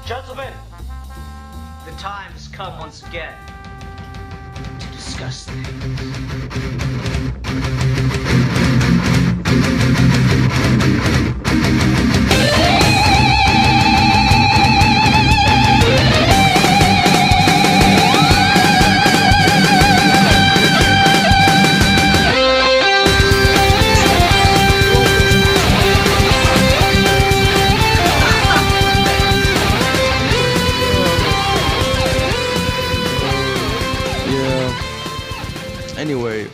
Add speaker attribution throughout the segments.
Speaker 1: Gentlemen, the time has come once again to discuss things.
Speaker 2: Anyway,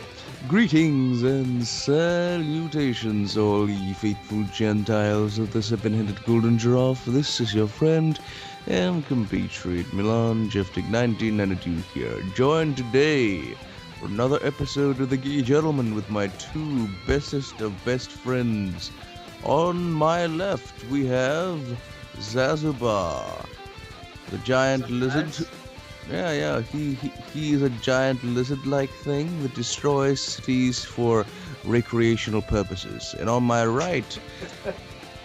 Speaker 2: greetings and salutations, all ye faithful Gentiles of the seven-headed golden giraffe. This is your friend and compatriot Milan Jeftic 1992 here, joined today for another episode of the Geeky Gentleman with my two bestest of best friends. On my left, we have Zazuba, the giant lizard. Yeah, he is a giant lizard-like thing that destroys cities for recreational purposes. And on my right,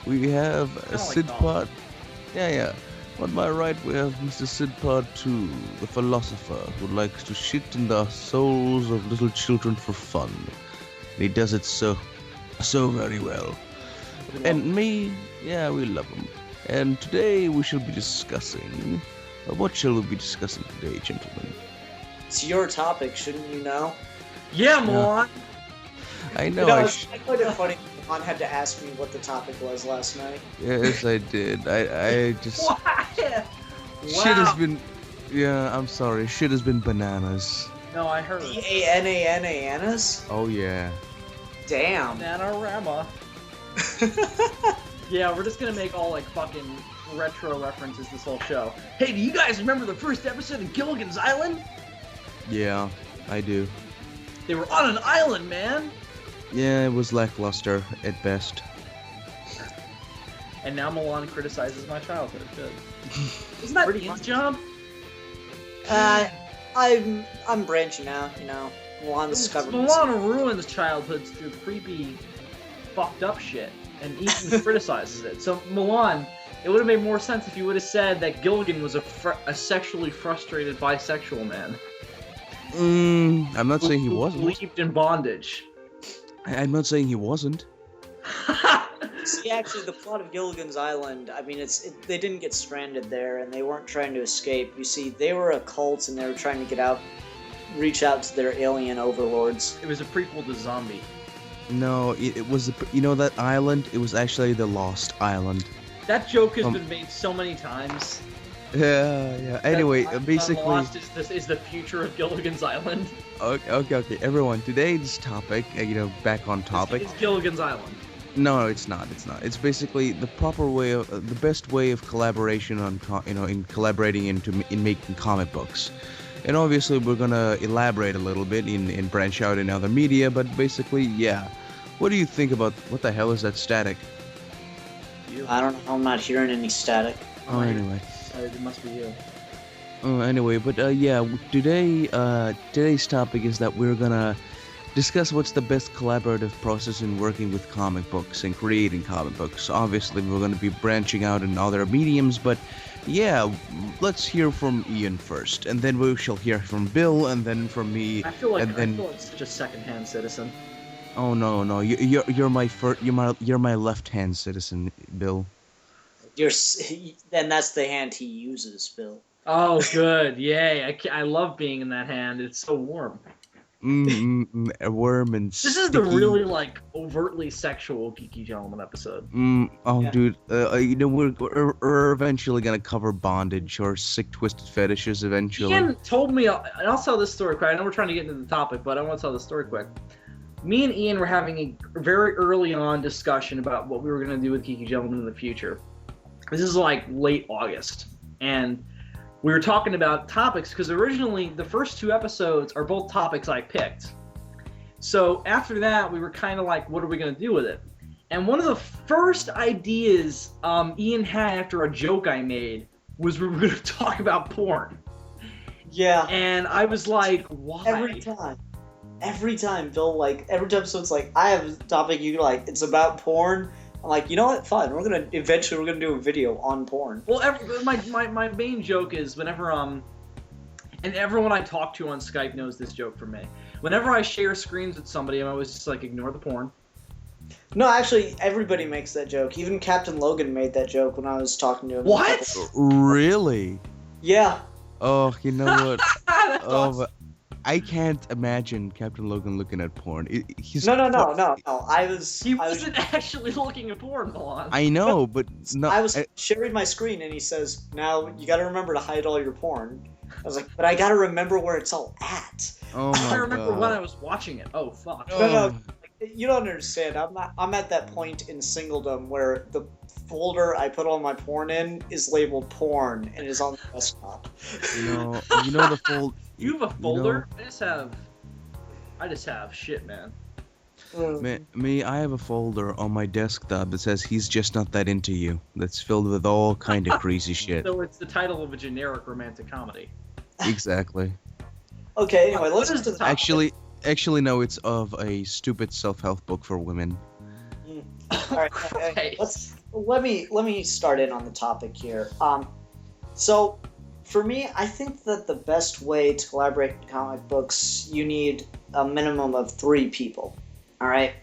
Speaker 2: we have Sidpod. On my right, we have Mr. Sidpod 2, the philosopher who likes to shit in the souls of little children for fun. And he does it so very well. And me, yeah, we love him. And today we shall be discussing... What shall we be discussing today, gentlemen?
Speaker 3: It's your topic, shouldn't you know?
Speaker 1: Yeah, Milan!
Speaker 2: I know.
Speaker 3: I find it funny Milan had to ask me what the topic was last night.
Speaker 2: Yes, I did. I just...
Speaker 1: Wow.
Speaker 2: Shit has been... Yeah, I'm sorry. Shit has been bananas.
Speaker 1: No, I heard.
Speaker 3: B-A-N-A-N-A-N-A-S?
Speaker 2: Oh, yeah.
Speaker 3: Damn.
Speaker 1: Bananarama. Yeah, we're just gonna make all, like, fucking retro references this whole show. Hey, do you guys remember the first episode of Gilligan's Island?
Speaker 2: Yeah, I do.
Speaker 1: They were on an island, man!
Speaker 2: Yeah, it was lackluster at best.
Speaker 1: And now Milan criticizes my childhood. Good. Isn't that his job?
Speaker 3: I'm branching out, you know. Milan discovered
Speaker 1: Milan ruins childhoods through creepy, fucked up shit, and Ethan criticizes it. So, Milan, it would have made more sense if you would have said that Gilligan was a sexually frustrated bisexual man.
Speaker 2: I'm not saying he wasn't.
Speaker 1: Believed in bondage.
Speaker 2: I'm not saying he wasn't.
Speaker 3: See, actually, the plot of Gilligan's Island, I mean, they didn't get stranded there, and they weren't trying to escape. You see, they were a cult, and they were trying to reach out to their alien overlords.
Speaker 1: It was a prequel to Zombie.
Speaker 2: No, it was, you know that island? It was actually the Lost Island.
Speaker 1: That joke has been made so many times.
Speaker 2: Yeah. Anyway, basically...
Speaker 1: Lost is the future of Gilligan's Island.
Speaker 2: Okay. Everyone, today's topic, back on topic.
Speaker 1: It's Gilligan's Island.
Speaker 2: No, it's not. It's basically the proper way of, the best way of collaboration in collaborating in making comic books. And obviously we're gonna elaborate a little bit in branch out in other media, but basically, yeah. What do you think about, what the hell is that static?
Speaker 3: I don't know, I'm not hearing any static.
Speaker 2: Oh, anyway.
Speaker 1: It must be you.
Speaker 2: Oh, anyway, but today's topic is that we're gonna discuss what's the best collaborative process in working with comic books and creating comic books. Obviously, we're gonna be branching out in other mediums, but yeah, let's hear from Ian first, and then we shall hear from Bill, and then from me.
Speaker 1: I feel like such a second-hand citizen.
Speaker 2: Oh no, you're my left-hand citizen, Bill.
Speaker 3: Then that's the hand he uses, Bill.
Speaker 1: Oh, good, yay! I love being in that hand. It's so warm.
Speaker 2: A worm and
Speaker 1: This is the really, like, overtly sexual Geeky Gentleman episode.
Speaker 3: Yeah.
Speaker 2: Dude, we're eventually gonna cover bondage or sick, twisted fetishes eventually.
Speaker 1: Ian told me, and I'll tell this story quick. I know we're trying to get into the topic, but I want to tell this story quick. Me and Ian were having a very early on discussion about what we were gonna do with Geeky Gentleman in the future. This is like late August, and we were talking about topics because originally the first two episodes are both topics I picked. So after that, we were kind of like, what are we going to do with it? And one of the first ideas Ian had after a joke I made was we were going to talk about porn.
Speaker 3: Yeah.
Speaker 1: And I was like, why?
Speaker 3: Every time, Bill, like, every episode's like, I have a topic you like, it's about porn. I'm like, you know what? Fine. Eventually we're gonna do a video on porn.
Speaker 1: Well, my main joke is whenever and everyone I talk to on Skype knows this joke from me. Whenever I share screens with somebody, I'm always just like, ignore the porn.
Speaker 3: No, actually, everybody makes that joke. Even Captain Logan made that joke when I was talking to him.
Speaker 1: What?
Speaker 2: Really?
Speaker 3: Yeah.
Speaker 2: Oh, you know what?
Speaker 1: That's
Speaker 2: Oh,
Speaker 1: awesome.
Speaker 2: but I can't imagine Captain Logan looking at porn. He's
Speaker 3: No.
Speaker 1: He
Speaker 3: I was
Speaker 1: wasn't actually looking at porn, Milan.
Speaker 2: I know, but no.
Speaker 3: I was sharing my screen, and he says, "Now you got to remember to hide all your porn." I was like, "But I got to remember where it's all at."
Speaker 2: Oh
Speaker 1: I
Speaker 2: my
Speaker 1: remember
Speaker 2: God.
Speaker 1: when I was watching it. Oh fuck.
Speaker 3: No. You don't understand. I'm at that point in singledom where the folder I put all my porn in is labeled porn and is on the desktop.
Speaker 2: You know the fold.
Speaker 1: You have a folder? I just have shit, man.
Speaker 2: Me, I have a folder on my desktop that says "He's just not that into you." That's filled with all kind of crazy shit.
Speaker 1: So it's the title of a generic romantic comedy.
Speaker 2: Exactly.
Speaker 3: Okay, anyway,
Speaker 1: What
Speaker 3: let's
Speaker 1: is
Speaker 3: get to
Speaker 1: the
Speaker 3: the
Speaker 2: Actually, no. It's of a stupid self-help book for women.
Speaker 3: All right,
Speaker 1: Christ.
Speaker 3: let me start in on the topic here. So for me, I think that the best way to collaborate in comic books, you need a minimum of 3 people. All right,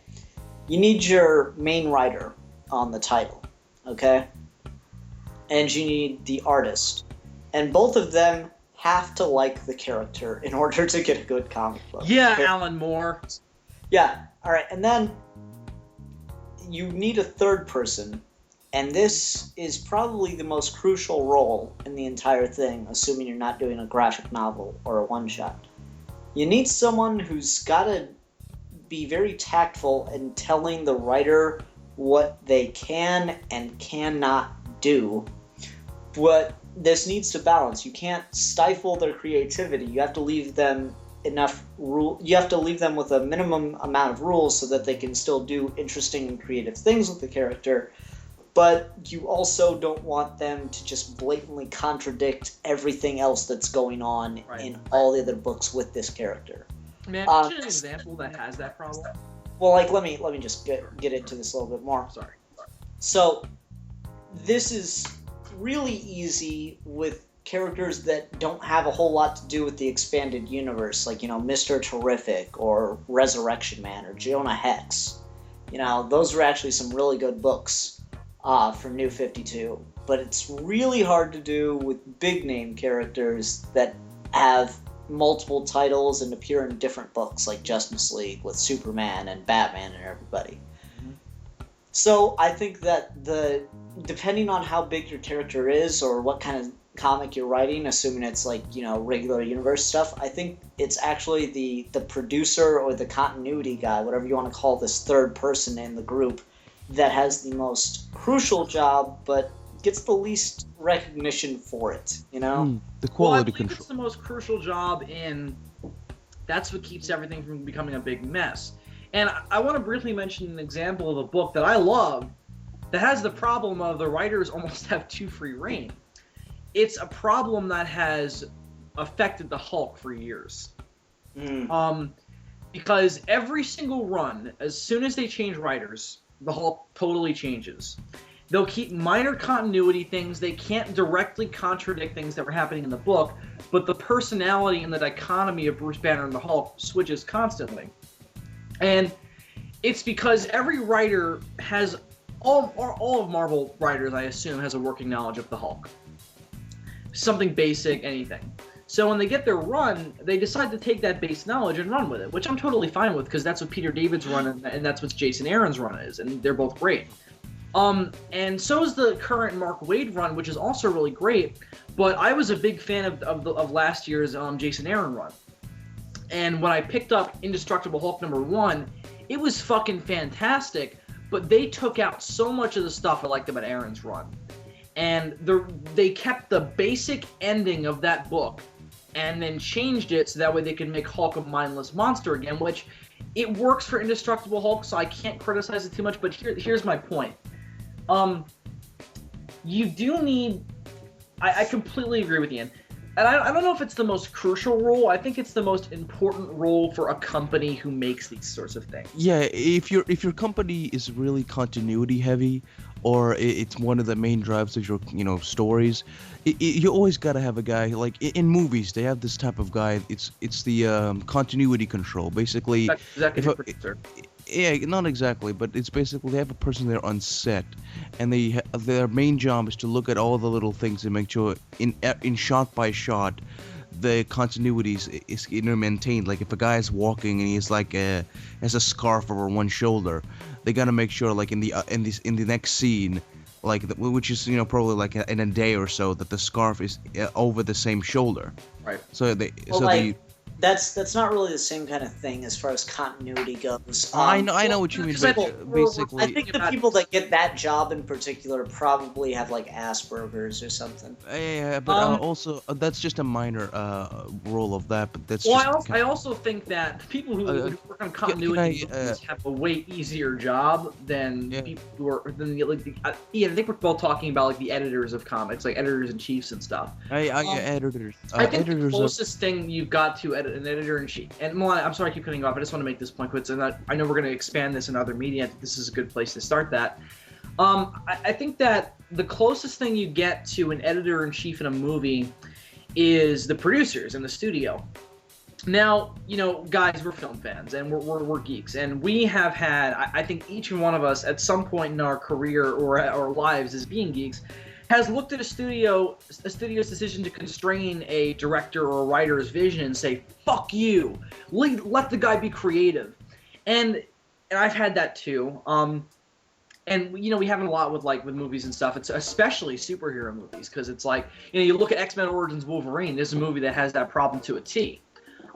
Speaker 3: you need your main writer on the title, okay, and you need the artist, and both of them have to like the character in order to get a good comic book.
Speaker 1: Yeah,
Speaker 3: Okay?
Speaker 1: Alan Moore.
Speaker 3: Yeah, alright, and then you need a third person, and this is probably the most crucial role in the entire thing, assuming you're not doing a graphic novel or a one-shot. You need someone who's got to be very tactful in telling the writer what they can and cannot do, but this needs to balance. You can't stifle their creativity. You have to leave them you have to leave them with a minimum amount of rules so that they can still do interesting and creative things with the character, but you also don't want them to just blatantly contradict everything else that's going on in all the other books with this character.
Speaker 1: Man, an example that has that problem.
Speaker 3: Well, like, let me just get into this a little bit more.
Speaker 1: Sorry.
Speaker 3: So this is really easy with characters that don't have a whole lot to do with the expanded universe, like, Mr. Terrific or Resurrection Man or Jonah Hex. Those are actually some really good books for New 52. But it's really hard to do with big name characters that have multiple titles and appear in different books, like Justice League with Superman and Batman and everybody. So I think that depending on how big your character is or what kind of comic you're writing, assuming it's like, regular universe stuff, I think it's actually the producer or the continuity guy, whatever you want to call this third person in the group, that has the most crucial job but gets the least recognition for it,
Speaker 2: The quality
Speaker 1: I believe
Speaker 2: control.
Speaker 1: it's the most crucial job that's what keeps everything from becoming a big mess. And I want to briefly mention an example of a book that I love that has the problem of the writers almost have too free reign. It's a problem that has affected the Hulk for years. Because every single run, as soon as they change writers, the Hulk totally changes. They'll keep minor continuity things. They can't directly contradict things that were happening in the book, but the personality and the dichotomy of Bruce Banner and the Hulk switches constantly. And it's because every writer has, all of Marvel writers, I assume, has a working knowledge of the Hulk. Something basic, anything. So when they get their run, they decide to take that base knowledge and run with it, which I'm totally fine with, because that's what Peter David's run and that's what Jason Aaron's run is, and they're both great. And so is the current Mark Waid run, which is also really great, but I was a big fan of last year's Jason Aaron run. And when I picked up Indestructible Hulk #1, it was fucking fantastic, but they took out so much of the stuff I liked about Aaron's run. And they kept the basic ending of that book and then changed it so that way they could make Hulk a mindless monster again, which it works for Indestructible Hulk, so I can't criticize it too much, but here's my point. You do need... I completely agree with Ian. and I don't know if it's the most crucial role. I think it's the most important role for a company who makes these sorts of things.
Speaker 2: Yeah, if your company is really continuity heavy, or it's one of the main drives of your stories, you always gotta have a guy like in movies. They have this type of guy. It's the continuity control. Basically, if
Speaker 1: Executive
Speaker 2: a,
Speaker 1: producer.
Speaker 2: yeah, not exactly, but it's basically they have a person there on set, and their main job is to look at all the little things and make sure in shot by shot the continuity is maintained. Like if a guy is walking and he's like has a scarf over one shoulder, they gotta make sure like in the next scene, like which is probably like in a day or so, that the scarf is over the same shoulder.
Speaker 1: Right.
Speaker 2: So they
Speaker 3: Well,
Speaker 2: so
Speaker 3: like,
Speaker 2: they.
Speaker 3: that's not really the same kind of thing as far as continuity goes.
Speaker 2: I know what you mean,
Speaker 1: because
Speaker 2: but basically.
Speaker 3: I think the people that get that job in particular probably have like Asperger's or something.
Speaker 2: Yeah, but also that's just a minor role of that. But that's
Speaker 1: Well,
Speaker 2: just
Speaker 1: I also think that the people who work on continuity
Speaker 2: can I,
Speaker 1: movies have a way easier job than people who are I think we're both talking about like the editors of comics, like editors in chiefs and stuff.
Speaker 2: Editors.
Speaker 1: I think
Speaker 2: editors
Speaker 1: the closest thing you've got to an editor in chief. And Milana, I'm sorry I keep cutting you off. I just want to make this point quick. And I know we're going to expand this in other media. I think this is a good place to start that. I think that the closest thing you get to an editor in chief in a movie is the producers in the studio. Now, guys, we're film fans and we're geeks, and we have had, I think each one of us at some point in our career or our lives as being geeks has looked at a studio's decision to constrain a director or a writer's vision and say, fuck you, let the guy be creative. And I've had that too. And we have it a lot with movies and stuff. It's especially superhero movies, because it's like, you look at X-Men Origins Wolverine, this is a movie that has that problem to a T.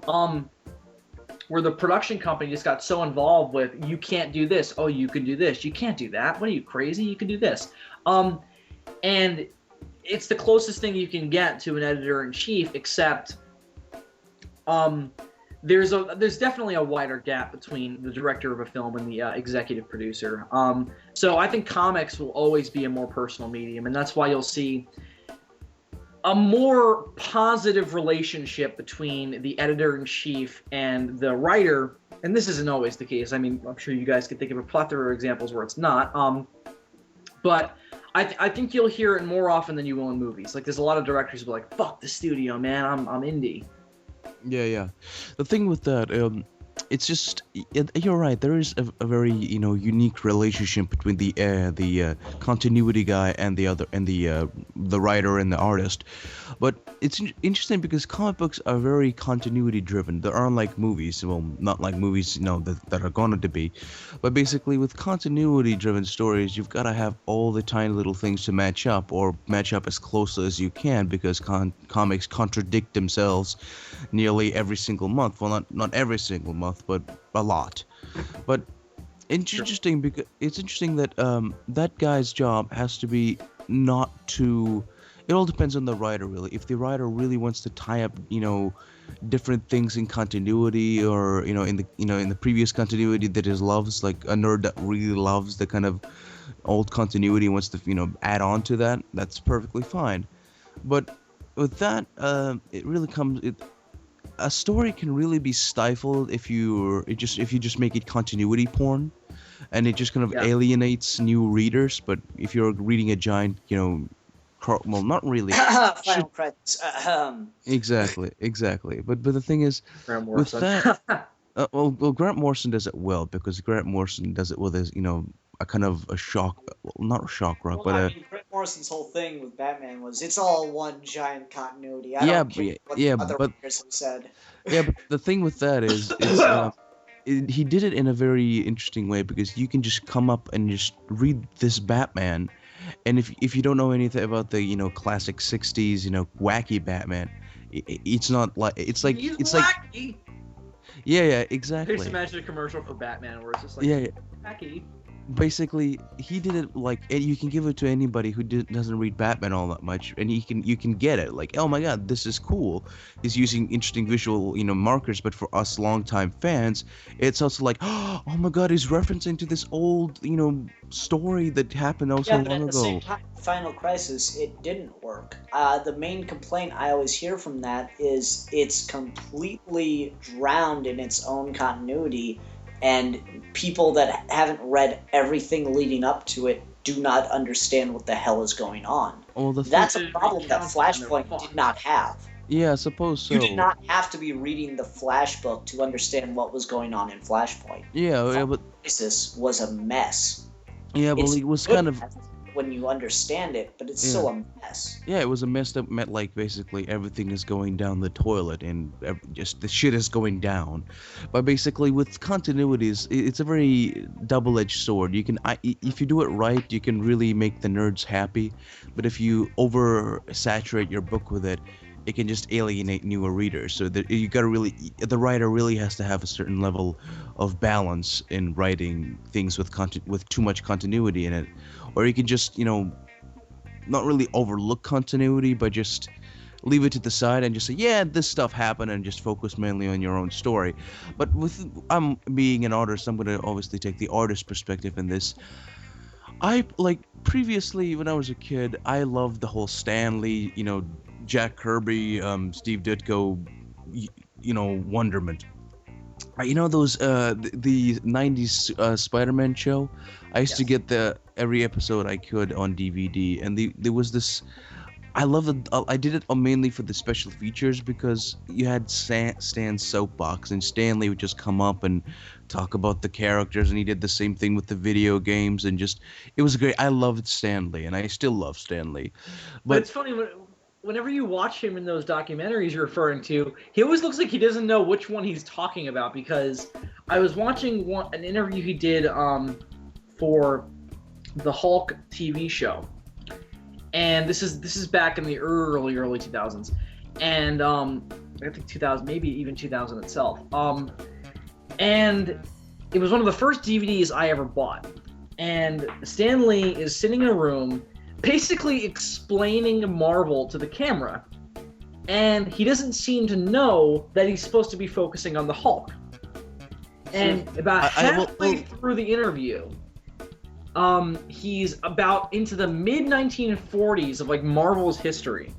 Speaker 1: Where the production company just got so involved with, you can't do this, oh, you can do this, you can't do that, what are you, crazy, you can do this. And it's the closest thing you can get to an editor-in-chief, except there's definitely a wider gap between the director of a film and the executive producer. So I think comics will always be a more personal medium, and that's why you'll see a more positive relationship between the editor-in-chief and the writer. And this isn't always the case. I mean, I'm sure you guys could think of a plethora of examples where it's not. But I think you'll hear it more often than you will in movies. Like, there's a lot of directors who are like, fuck the studio, man, I'm indie.
Speaker 2: Yeah. The thing with that, it's just you're right. There is a very unique relationship between the continuity guy and the writer and the artist. But it's interesting because comic books are very continuity driven. They aren't like movies. Well, not like movies, that are going to be. But basically, with continuity driven stories, you've got to have all the tiny little things to match up, or match up as close as you can, because comics contradict themselves nearly every single month. Well, not every single month, but a lot. But interesting because it's interesting that that guy's job has to be not to. It all depends on the writer, really. If the writer really wants to tie up, different things in continuity, or in the previous continuity that he loves, like a nerd that really loves the kind of old continuity and wants to add on to that, that's perfectly fine. But with that, it really comes. A story can really be stifled if you just make it continuity porn, and it just kind of alienates new readers. But if you're reading a giant, well, not really.
Speaker 3: Final credits.
Speaker 2: Exactly. But the thing is, with that, well, Grant Morrison does it well, because Grant Morrison does it with his, a kind of a shock, well, not a shock rock, but
Speaker 3: I mean, Grant Morrison's whole thing with Batman was it's all one giant continuity. I don't care what other writers have said.
Speaker 2: Yeah, but the thing with that is he did it in a very interesting way, because you can just come up and just read this Batman. And if you don't know anything about the classic '60s wacky Batman, it's not like it's like
Speaker 1: wacky.
Speaker 2: Yeah, exactly.
Speaker 1: I just imagine a commercial for Batman where it's just like wacky.
Speaker 2: basically he did it like, and you can give it to anybody who doesn't read Batman all that much, and you can get it like, oh my god, this is cool. He's using interesting visual markers, but for us longtime fans, it's also like, oh my god, he's referencing to this old story that happened so
Speaker 3: Yeah, but
Speaker 2: long
Speaker 3: at the same
Speaker 2: ago.
Speaker 3: time, Final Crisis, it didn't work. The main complaint I always hear from that is it's completely drowned in its own continuity, and people that haven't read everything leading up to it do not understand what the hell is going on.
Speaker 2: Oh,
Speaker 3: That's a
Speaker 1: They
Speaker 3: problem that
Speaker 1: recount it in their
Speaker 3: Flashpoint did not have.
Speaker 2: yeah, I suppose so.
Speaker 3: You did not have to be reading the Flash book to understand what was going on in Flashpoint.
Speaker 2: Yeah, but
Speaker 3: Crisis was a mess.
Speaker 2: well,
Speaker 3: It's
Speaker 2: it was
Speaker 3: good
Speaker 2: kind of.
Speaker 3: when you understand it, but it's still a mess.
Speaker 2: Yeah, it was a mess that meant like basically everything is going down the toilet and just the shit is going down. But basically with continuities, it's a very double-edged sword. If you do it right, you can really make the nerds happy. But if you oversaturate your book with it, it can just alienate newer readers. So that the writer really has to have a certain level of balance in writing things with too much continuity in it, or you can just not really overlook continuity, but just leave it to the side and just say, yeah, this stuff happened, and just focus mainly on your own story. But with I'm being an artist, I'm going to obviously take the artist perspective in this. I like previously when I was a kid, I loved the whole Stan Lee, Jack Kirby, Steve Ditko, wonderment. Those the 90s Spider-Man show. I used to
Speaker 1: Yes.
Speaker 2: get every episode I could on DVD, and there was this. I love it. I did it mainly for the special features because you had Stan's soapbox, and Stanley would just come up and talk about the characters, and he did the same thing with the video games, and just it was great. I loved Stanley, and I still love Stanley,
Speaker 1: But
Speaker 2: but
Speaker 1: it's funny whenever you watch him in those documentaries you're referring to, he always looks like he doesn't know which one he's talking about. Because I was watching an interview he did for the Hulk TV show, and this is back in the early 2000s, and I think 2000, maybe even 2000 itself, and it was one of the first DVDs I ever bought, and Stan Lee is sitting in a room basically explaining Marvel to the camera, and he doesn't seem to know that he's supposed to be focusing on the Hulk. And about halfway through the interview, he's about into the mid 1940s of like Marvel's history,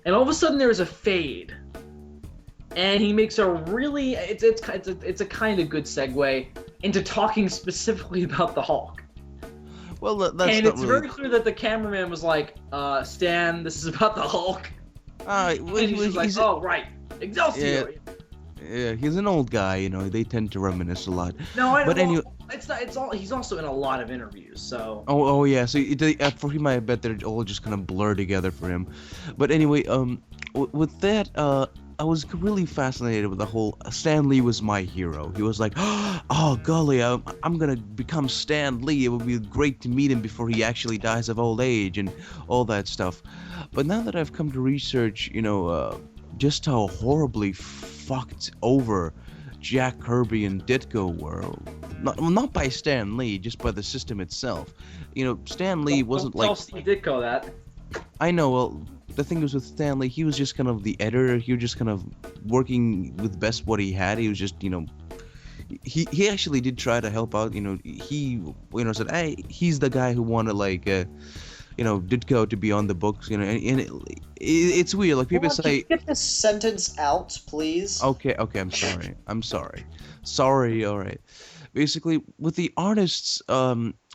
Speaker 1: and all of a sudden there's a fade, and he makes a really it's a kind of good segue into talking specifically about the Hulk.
Speaker 2: well, that's
Speaker 1: And
Speaker 2: not
Speaker 1: it's
Speaker 2: really.
Speaker 1: very clear that the cameraman was like, Stan, this is about the Hulk. And he's just like, oh, right. Excelsior.
Speaker 2: Yeah, he's an old guy, they tend to reminisce a lot.
Speaker 1: No, I know.
Speaker 2: But anyway,
Speaker 1: he's also in a lot of interviews, so.
Speaker 2: oh yeah, so for him, I bet they're all just kind of blur together for him. But anyway, with that, I was really fascinated with the whole Stan Lee was my hero. He was like, oh golly, I'm gonna become Stan Lee. It would be great to meet him before he actually dies of old age and all that stuff. But now that I've come to research, just how horribly fucked over Jack Kirby and Ditko were, not by Stan Lee, just by the system itself. Stan Lee wasn't
Speaker 1: Tell
Speaker 2: like.
Speaker 1: Steve Ditko that.
Speaker 2: I know. Well, the thing was with Stanley, he was just kind of the editor. He was just kind of working with best what he had. He was just, he actually did try to help out. He said, hey, he's the guy who wanted like, Ditko to be on the books. And it's weird. Like people say,
Speaker 3: Get this sentence out, please.
Speaker 2: okay, I'm sorry. Sorry. All right. Basically, with the artists,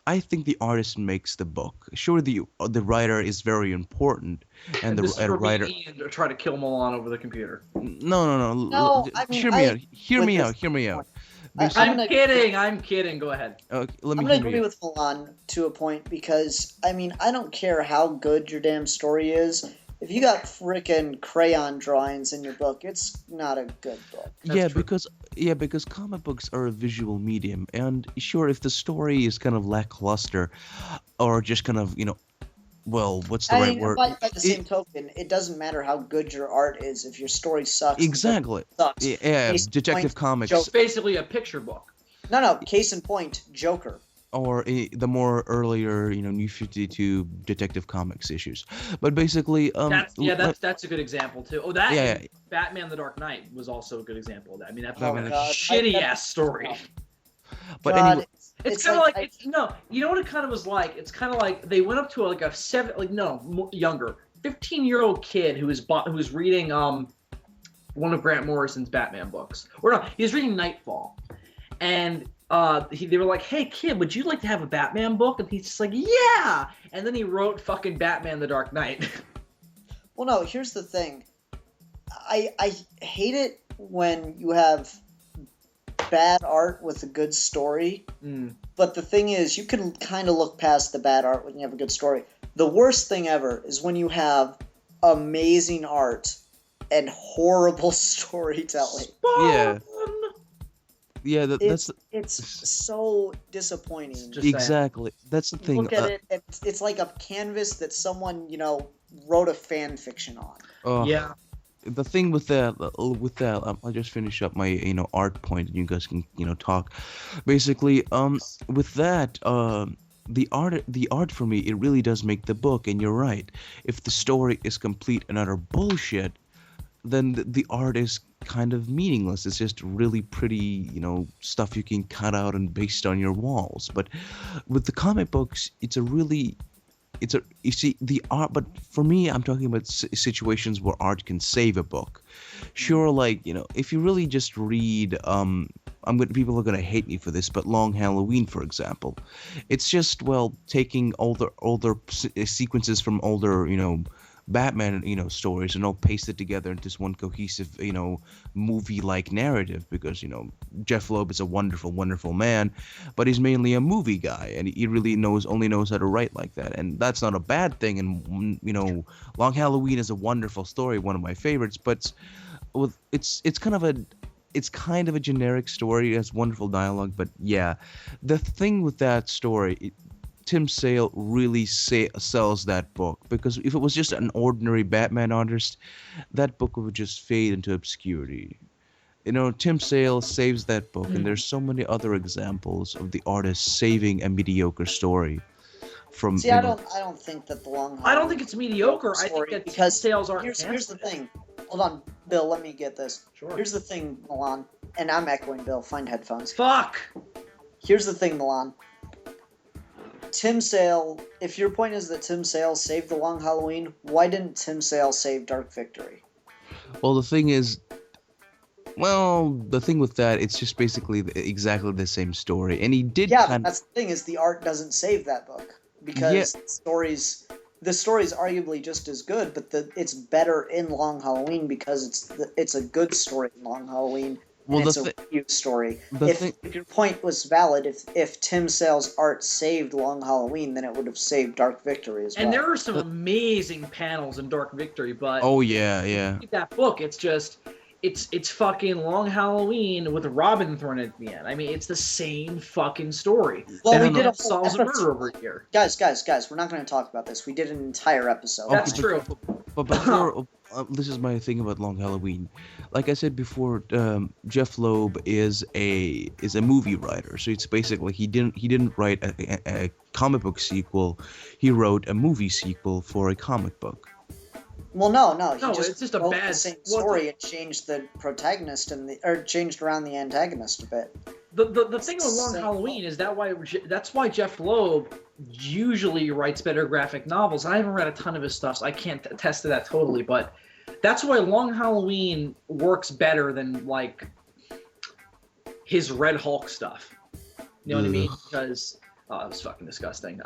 Speaker 2: I think the artist makes the book. Sure, the writer is very important, and
Speaker 1: This is
Speaker 2: the
Speaker 1: for
Speaker 2: writer.
Speaker 1: Ian to try to kill Milan over the computer.
Speaker 2: No.
Speaker 3: No, I mean,
Speaker 2: Hear me out. Hear me out. Hear me out.
Speaker 3: I'm
Speaker 1: I'm kidding. Go ahead.
Speaker 2: Let
Speaker 3: I'm
Speaker 2: me
Speaker 3: gonna
Speaker 2: hear
Speaker 3: agree
Speaker 2: you.
Speaker 3: with Milan to a point because I mean I don't care how good your damn story is. If you got frickin' crayon drawings in your book, it's not a good book.
Speaker 2: Yeah,
Speaker 1: true.
Speaker 2: because comic books are a visual medium, and sure, if the story is kind of lackluster, or just kind of well, what's the right word?
Speaker 3: By the same token, it doesn't matter how good your art is if your story sucks.
Speaker 2: Exactly.
Speaker 3: Sucks.
Speaker 2: Yeah,
Speaker 3: Case in
Speaker 2: Detective
Speaker 3: point,
Speaker 2: Comics.
Speaker 3: Joe-
Speaker 1: It's basically a picture book.
Speaker 3: No. Case in point, Joker.
Speaker 2: Or the more earlier, New 52 Detective Comics issues. But basically,
Speaker 1: that's a good example too. Oh, that
Speaker 2: yeah,
Speaker 1: and Batman: The Dark Knight was also a good example of that. I mean, that's
Speaker 2: Batman,
Speaker 1: a shitty ass story.
Speaker 2: But
Speaker 3: God,
Speaker 2: anyway,
Speaker 1: It's kind of like you know what it kind of was like. It's kind of like they went up to younger, 15-year-old kid who was reading one of Grant Morrison's Batman books, or no, he was reading Nightfall, and they were like, "Hey kid, would you like to have a Batman book?" And he's just like, "Yeah!" And then he wrote fucking Batman: The Dark Knight.
Speaker 3: Well, no. Here's the thing. I hate it when you have bad art with a good story. But the thing is, you can kind of look past the bad art when you have a good story. The worst thing ever is when you have amazing art and horrible storytelling.
Speaker 2: Yeah, that's
Speaker 3: so disappointing.
Speaker 2: exactly. That's the thing.
Speaker 3: Look at it. It's like a canvas that someone wrote a fan fiction on.
Speaker 1: Yeah.
Speaker 2: The thing with that, I'll just finish up my art point, and you guys can talk. Basically, with that, the art for me, it really does make the book. And you're right. If the story is complete and utter bullshit, then the art is kind of meaningless. It's just really pretty, stuff you can cut out and paste on your walls. But with the comic books, you see the art, but for me, I'm talking about situations where art can save a book. Sure, like if you really just read, people are gonna hate me for this, but Long Halloween, for example, it's just taking older sequences from older Batman stories and all pasted together into this one cohesive movie-like narrative, because Jeff Loeb is a wonderful man, but he's mainly a movie guy, and he really only knows how to write like that, and that's not a bad thing. And Long Halloween is a wonderful story, one of my favorites, but it's kind of a generic story. It has wonderful dialogue, but yeah, the thing with that story, Tim Sale really sells that book, because if it was just an ordinary Batman artist, that book would just fade into obscurity. Tim Sale saves that book, and there's so many other examples of the artist saving a mediocre story from.
Speaker 3: See, I don't think that the Long Halloween,
Speaker 1: I don't think it's mediocre. I think that Tim Sale's art.
Speaker 3: Here's the thing. Hold on, Bill. Let me get this.
Speaker 1: Sure.
Speaker 3: Here's the thing, Milan, and I'm echoing Bill. Find headphones.
Speaker 1: Fuck.
Speaker 3: Here's the thing, Milan. Tim Sale, if your point is that Tim Sale saved the Long Halloween, why didn't Tim Sale save Dark Victory?
Speaker 2: Well, the thing with that, it's just basically exactly the same story, and he did.
Speaker 3: Yeah, that's the thing, is the art doesn't save that book, because the story's arguably just as good, but it's better in Long Halloween because it's a good story in Long Halloween. Well, it's a huge story. If your point was valid, if Tim Sale's art saved Long Halloween, then it would have saved Dark Victory as well.
Speaker 1: And there are some amazing panels in Dark Victory, but that book, it's fucking Long Halloween with Robin thrown at the end. I mean, it's the same fucking story.
Speaker 3: Well, we did a
Speaker 1: solves a murder over here.
Speaker 3: Guys, we're not going to talk about this. We did an entire episode.
Speaker 1: That's true.
Speaker 2: But before, this is my thing about Long Halloween. Like I said before, Jeff Loeb is a movie writer. So it's basically he didn't write a comic book sequel. He wrote a movie sequel for a comic book.
Speaker 3: Well, no.
Speaker 1: It's just a bad
Speaker 3: the same story. It changed the protagonist changed around the antagonist a bit.
Speaker 1: The thing with Long Halloween is that's why Jeff Loeb usually writes better graphic novels. I haven't read a ton of his stuff, so I can't attest to that totally. But that's why Long Halloween works better than like his Red Hulk stuff. You know what I mean? Because it was fucking disgusting.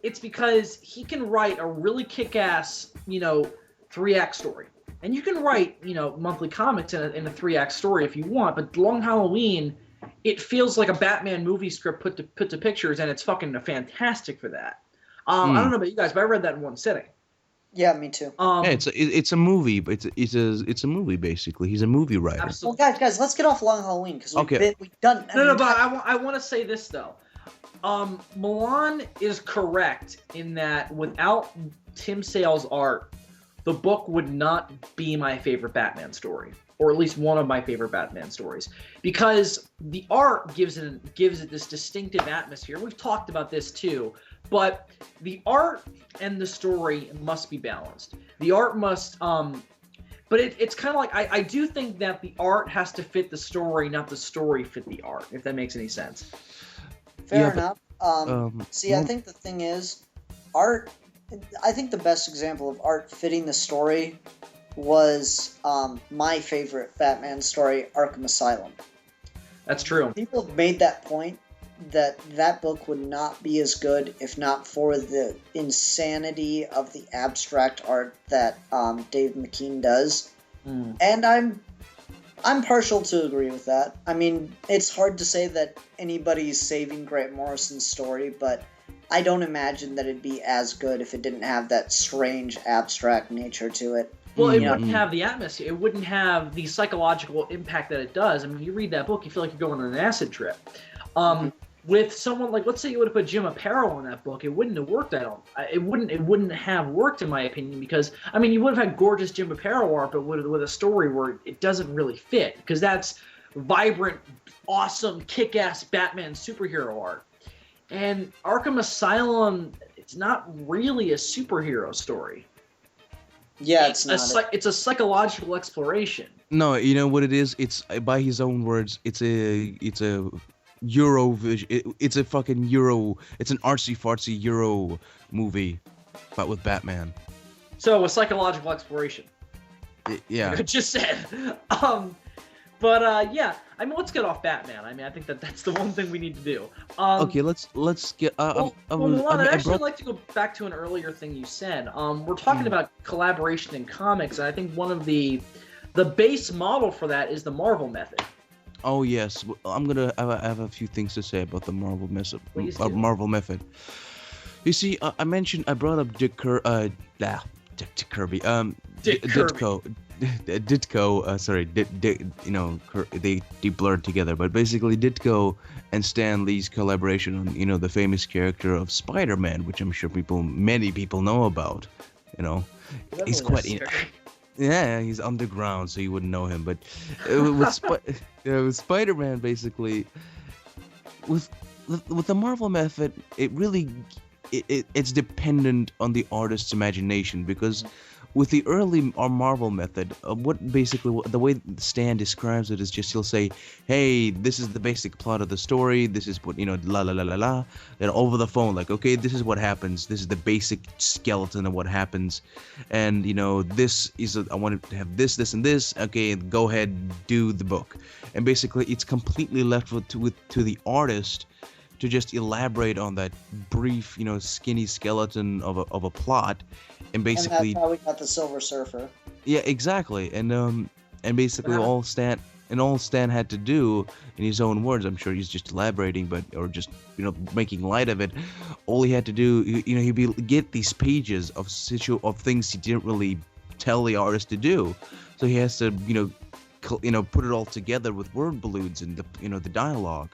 Speaker 1: It's because he can write a really kick-ass, 3-act story. And you can write, monthly comics in a 3-act story if you want, but Long Halloween, it feels like a Batman movie script put to pictures, and it's fucking fantastic for that. I don't know about you guys, but I read that in one sitting.
Speaker 3: Yeah, me too.
Speaker 2: It's a movie, but it's a movie basically. He's a movie writer.
Speaker 3: Absolutely. Well, guys, let's get off Long Halloween because we've done.
Speaker 1: But I want to say this though. Milan is correct in that without Tim Sale's art, the book would not be my favorite Batman story, or at least one of my favorite Batman stories, because the art gives it this distinctive atmosphere. We've talked about this too, but the art and the story must be balanced. The art must, but it's kind of like I do think that the art has to fit the story, not the story fit the art. If that makes any sense.
Speaker 3: Fair enough. I think the thing is, art. I think the best example of art fitting the story was my favorite Batman story, Arkham Asylum.
Speaker 1: That's true.
Speaker 3: People have made that point that book would not be as good if not for the insanity of the abstract art that Dave McKean does. And I'm partial to agree with that. I mean, it's hard to say that anybody's saving Grant Morrison's story, but I don't imagine that it'd be as good if it didn't have that strange, abstract nature to it.
Speaker 1: Well, it wouldn't have the atmosphere. It wouldn't have the psychological impact that it does. I mean, you read that book, you feel like you're going on an acid trip. With someone like, let's say you would have put Jim Aparo in that book, it wouldn't have worked. It wouldn't have worked, in my opinion, because I mean, you would have had gorgeous Jim Aparo art, but with a story where it doesn't really fit, because that's vibrant, awesome, kick-ass Batman superhero art. And Arkham Asylum, it's not really a superhero story.
Speaker 3: Yeah, it's not.
Speaker 1: It's a psychological exploration.
Speaker 2: No, you know what it is? It's, by his own words, it's a Eurovision. It's a fucking Euro. It's an artsy-fartsy Euro movie, but with Batman.
Speaker 1: So a psychological exploration.
Speaker 2: Yeah.
Speaker 1: Like I just said. But yeah, I mean, let's get off Batman. I mean, I think that's the one thing we need to do.
Speaker 2: Okay, let's get.
Speaker 1: Milan, I'd actually like to go back to an earlier thing you said. We're talking about collaboration in comics, and I think one of the base model for that is the Marvel method.
Speaker 2: Oh yes, I have a few things to say about the Marvel method. Marvel method. You see, I brought up Dick Kirby. Ditko, sorry, they blurred together, but basically Ditko and Stan Lee's collaboration on, the famous character of Spider-Man, which I'm sure many people know about, he's quite, yeah, he's underground, so you wouldn't know him, but with Spider-Man, basically, with the Marvel method, it really, it's dependent on the artist's imagination, because with the early Marvel method, the way Stan describes it is just he'll say, hey, this is the basic plot of the story, this is what, la la la la la, and over the phone, like, okay, this is what happens, this is the basic skeleton of what happens, and, this is, I want to have this, and this, okay, go ahead, do the book. And basically, it's completely left to the artist to just elaborate on that brief, skinny skeleton of a plot, and basically.
Speaker 3: And that's how we got the Silver Surfer.
Speaker 2: Yeah, exactly, and basically all Stan had to do, in his own words, I'm sure he's just elaborating, or just making light of it. All he had to do, he'd get these pages of things he didn't really tell the artist to do, so he has to put it all together with word balloons and the dialogue.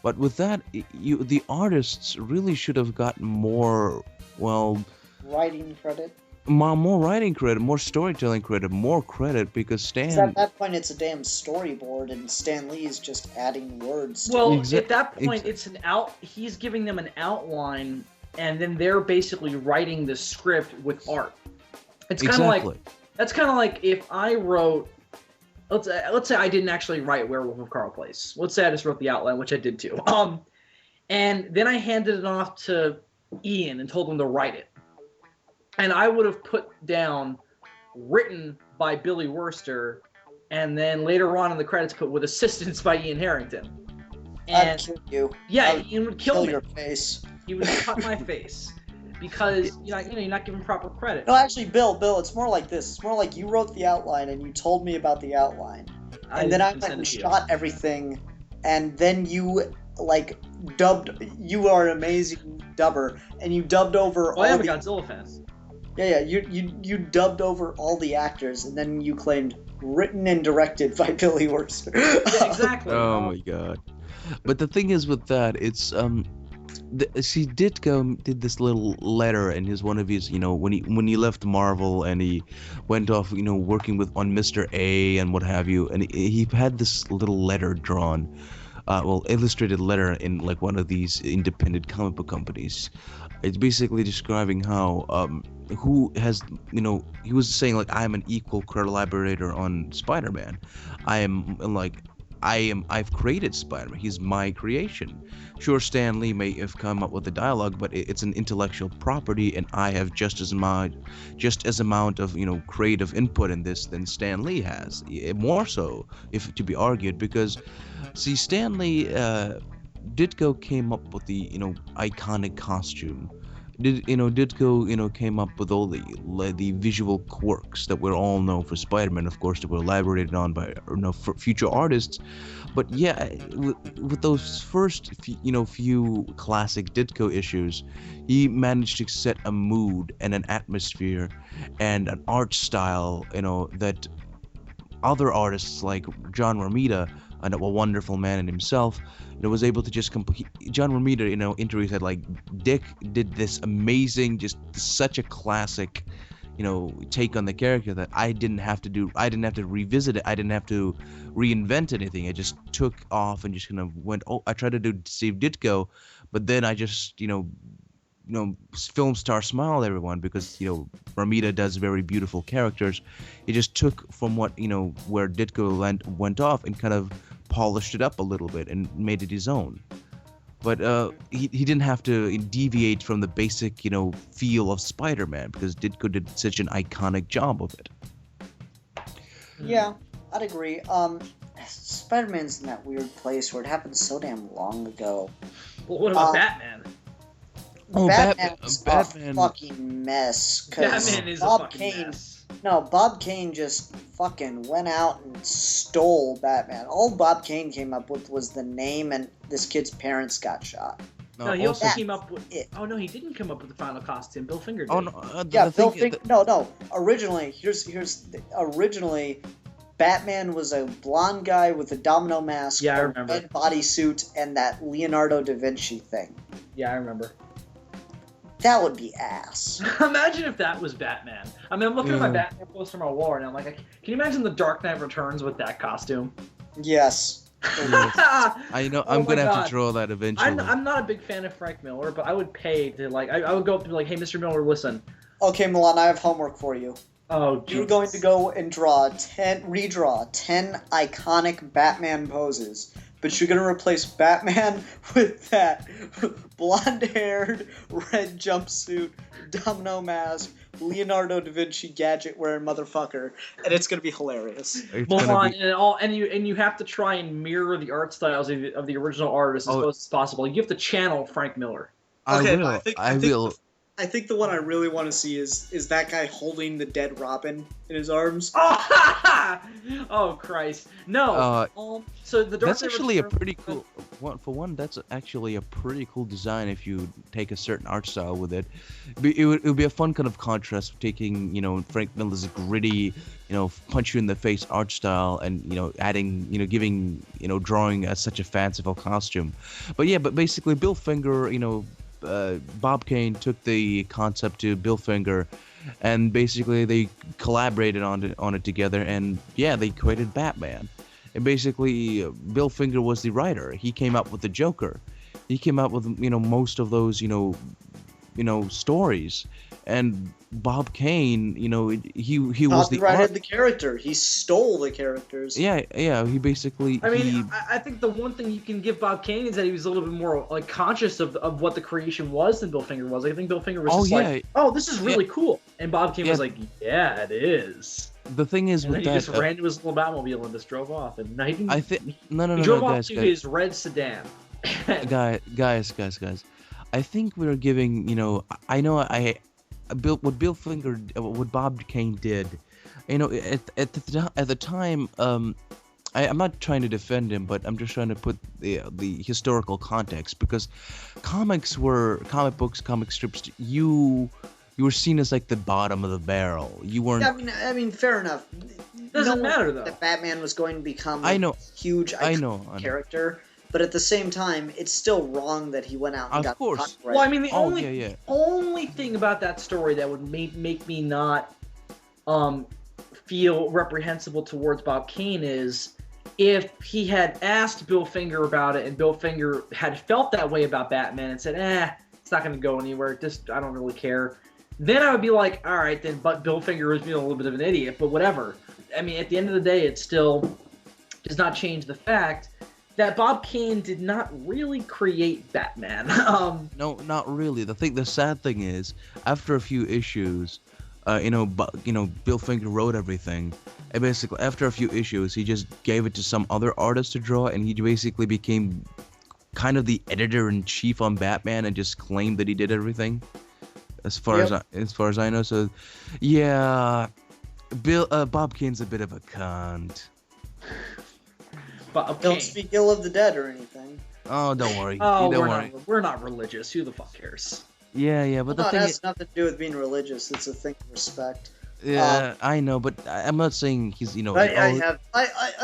Speaker 2: But with that, the artists really should have gotten more,
Speaker 3: writing credit.
Speaker 2: More writing credit, more storytelling credit, more credit, because Stan.
Speaker 3: At that point, it's a damn storyboard, and Stan Lee is just adding words.
Speaker 1: Well, at that point, it's he's giving them an outline, and then they're basically writing the script with art. It's kind of that's kind of like if I wrote. Let's say I didn't actually write Werewolf of Carl Place. Let's say I just wrote the outline, which I did too. And then I handed it off to Ian and told him to write it. And I would have put down written by Billy Wurster, and then later on in the credits put with assistance by Ian Harrington.
Speaker 3: I'd kill you.
Speaker 1: Yeah, Ian would kill me.
Speaker 3: Your face.
Speaker 1: He would cut my face. Because you're not giving proper credit.
Speaker 3: No, actually, Bill, it's more like this. It's more like you wrote the outline and you told me about the outline, and then I went and shot everything, and then you dubbed. You are an amazing dubber, and you dubbed over.
Speaker 1: I am a Godzilla fan.
Speaker 3: Yeah. You dubbed over all the actors, and then you claimed written and directed by Billy Wurster.
Speaker 1: Yeah, exactly.
Speaker 2: Oh my god! But the thing is with that, it's See, Ditko did this little letter in his one of his, when he left Marvel and he went off, working on Mr. A and what have you, and he had this little letter drawn, illustrated letter in like one of these independent comic book companies. It's basically describing how who has he was saying like I'm an equal collaborator on Spider-Man. I've created Spider-Man. He's my creation. Sure, Stan Lee may have come up with the dialogue, but it's an intellectual property, and I have just as amount of creative input in this than Stan Lee has. More so, if to be argued, because see, Stan Lee, Ditko came up with the iconic costume. Ditko came up with all the visual quirks that we all know for Spider-Man, of course, that were elaborated on by for future artists. But yeah, with those first few classic Ditko issues, he managed to set a mood and an atmosphere and an art style that other artists like John Romita, and a wonderful man in himself, was able to just complete. John Romita, interview said like Dick did this amazing, just such a classic, take on the character that I didn't have to revisit it. I didn't have to reinvent anything. I just took off and just kind of went. Oh, I tried to do Steve Ditko, but then I just film star smile everyone because Ramita does very beautiful characters. He just took from what where Ditko went off and kind of polished it up a little bit and made it his own. But he didn't have to deviate from the basic feel of Spider-Man because Ditko did such an iconic job of it.
Speaker 3: Yeah, I'd agree. Spider-Man's in that weird place where it happened so damn long ago.
Speaker 1: Well, what about Batman?
Speaker 3: Batman's a fucking mess.
Speaker 1: Batman is a fucking mess.
Speaker 3: No, Bob Kane just fucking went out and stole Batman. All Bob Kane came up with was the name and this kid's parents got shot.
Speaker 1: No, he also came up with it. Oh no, he didn't come up with the final costume. Bill Finger did.
Speaker 2: Oh no,
Speaker 3: Bill Finger. No. Originally, originally, Batman was a blonde guy with a domino mask,
Speaker 1: I remember,
Speaker 3: red bodysuit, and that Leonardo da Vinci thing.
Speaker 1: Yeah, I remember.
Speaker 3: That would be ass.
Speaker 1: Imagine if that was Batman. I mean, I'm looking at my Batman poster from our wall, and I'm like, can you imagine the Dark Knight Returns with that costume?
Speaker 3: Yes.
Speaker 2: I know. I'm gonna have to draw that eventually.
Speaker 1: I'm not a big fan of Frank Miller, but I would pay to I would go up to be like, hey, Mr. Miller, listen.
Speaker 3: Okay, Milan, I have homework for you.
Speaker 1: Oh,
Speaker 3: you're going to go and redraw 10 iconic Batman poses, but you're gonna replace Batman with that blonde-haired, red jumpsuit, domino mask, Leonardo da Vinci gadget-wearing motherfucker, and it's gonna be hilarious.
Speaker 1: And you have to try and mirror the art styles of the original artist as close as possible. You have to channel Frank Miller.
Speaker 3: I think the one I really want to see is that guy holding the dead Robin in his arms.
Speaker 1: Oh Christ! No. So the Dark
Speaker 2: that's actually a pretty cool. For one, that's actually a pretty cool design if you take a certain art style with it. It would be a fun kind of contrast taking Frank Miller's gritty, punch you in the face art style and adding giving drawing such a fanciful costume. But basically Bill Finger Bob Kane took the concept to Bill Finger, and basically they collaborated on it together, and they created Batman. And basically, Bill Finger was the writer. He came up with the Joker. He came up with most of those stories. And Bob Kane, he was the
Speaker 3: copyrighted the character. He stole the characters.
Speaker 2: Yeah. He basically.
Speaker 1: I think the one thing you can give Bob Kane is that he was a little bit more conscious of what the creation was than Bill Finger was. I think Bill Finger was this is really cool, and Bob Kane was like, yeah, it is.
Speaker 2: The thing is,
Speaker 1: and
Speaker 2: with
Speaker 1: then
Speaker 2: that,
Speaker 1: he just ran to his little Batmobile and just drove off. And no, he didn't.
Speaker 2: He
Speaker 1: drove off to his red sedan.
Speaker 2: Guys. I think we're giving. What Bill Finger, what Bob Kane did, at the time, I'm not trying to defend him, but I'm just trying to put the historical context, because comic books, comic strips, you were seen as like the bottom of the barrel. You weren't.
Speaker 3: I mean, fair enough.
Speaker 1: Doesn't matter though.
Speaker 3: That Batman was going to become a huge iconic character. But at the same time, it's still wrong that he went out and
Speaker 2: Of
Speaker 3: got
Speaker 2: course.
Speaker 3: copyright.
Speaker 1: Well, I mean, the
Speaker 2: Oh,
Speaker 1: only
Speaker 2: yeah.
Speaker 1: only thing about that story that would make me not feel reprehensible towards Bob Kane is if he had asked Bill Finger about it and Bill Finger had felt that way about Batman and said, it's not going to go anywhere. Just I don't really care. Then I would be like, all right, then. But Bill Finger was being a little bit of an idiot. But whatever. I mean, at the end of the day, it still does not change the fact that Bob Kane did not really create Batman.
Speaker 2: No, not really. The sad thing is, after a few issues, Bill Finger wrote everything. And basically, after a few issues, he just gave it to some other artist to draw, and he basically became kind of the editor-in-chief on Batman and just claimed that he did everything. As far as I know, so yeah, Bob Kane's a bit of a cunt.
Speaker 1: But okay.
Speaker 3: Don't speak ill of the dead or anything.
Speaker 2: Oh, don't worry.
Speaker 1: Oh,
Speaker 2: don't worry.
Speaker 1: we're not religious. Who the fuck cares?
Speaker 2: Yeah, but the thing
Speaker 3: it has
Speaker 2: is,
Speaker 3: nothing to do with being religious. It's a thing of respect.
Speaker 2: yeah, I know, but I'm not saying he's,
Speaker 3: I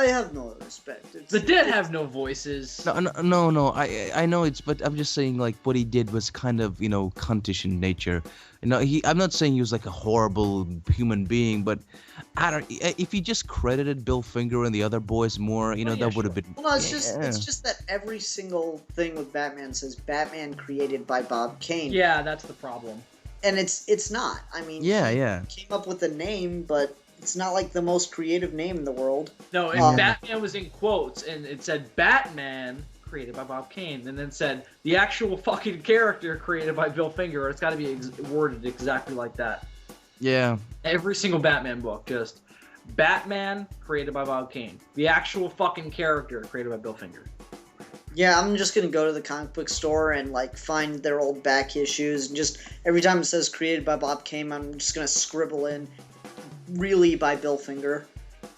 Speaker 3: have no respect.
Speaker 1: The dead have no voices.
Speaker 2: No. I know it's, but I'm just saying like what he did was kind of cuntish in nature. I'm not saying he was like a horrible human being, but if he just credited Bill Finger and the other boys more, that would have been.
Speaker 3: Well, no, it's just that every single thing with Batman says Batman created by Bob Kane.
Speaker 1: Yeah, that's the problem.
Speaker 3: And it's not. I mean,
Speaker 2: yeah.
Speaker 3: He came up with the name, but it's not like the most creative name in the world.
Speaker 1: No, if Batman was in quotes and it said Batman created by Bob Kane, and then said the actual fucking character created by Bill Finger, it's got to be worded exactly like that.
Speaker 2: Yeah.
Speaker 1: Every single Batman book, just Batman created by Bob Kane. The actual fucking character created by Bill Finger.
Speaker 3: Yeah, I'm just gonna go to the comic book store and like find their old back issues, and just every time it says created by Bob Kane, I'm just gonna scribble in really by Bill Finger,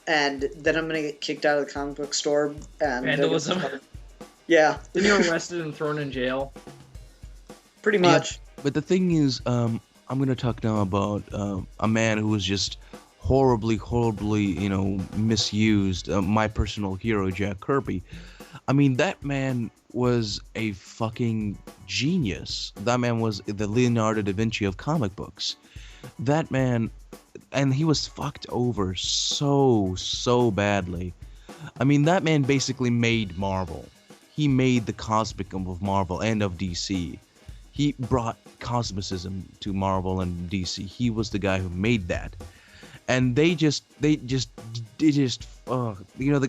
Speaker 3: and then I'm gonna get kicked out of the comic book store. And
Speaker 1: Vandalism.
Speaker 3: Yeah.
Speaker 1: Then you're arrested and thrown in jail.
Speaker 3: Pretty much.
Speaker 2: Yeah, but the thing is, I'm gonna talk now about a man who was just horribly, misused. My personal hero, Jack Kirby. I mean, that man was a fucking genius. That man was the Leonardo da Vinci of comic books. That man, and he was fucked over so badly. I mean, that man basically made Marvel. He made the cosmicum of Marvel and of DC. He brought cosmicism to Marvel and DC. He was the guy who made that. And the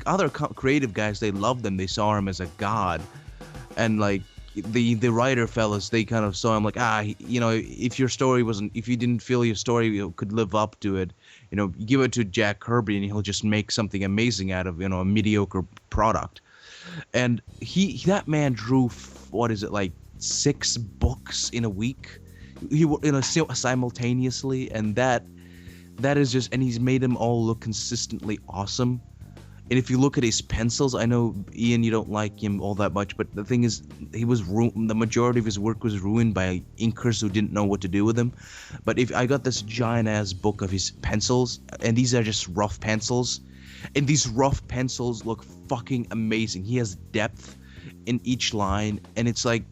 Speaker 2: other creative guys, they loved him. They saw him as a god. And like the writer fellas, they kind of saw him like, if you didn't feel your story could live up to it, give it to Jack Kirby and he'll just make something amazing out of, a mediocre product. And that man drew, 6 books in a week, simultaneously, and that is just, and he's made them all look consistently awesome. And if you look at his pencils, I know Ian, you don't like him all that much, but the thing is, the majority of his work was ruined by inkers who didn't know what to do with him. But if I got this giant ass book of his pencils, and these are just rough pencils, and these rough pencils look fucking amazing. He has depth in each line, and it's like,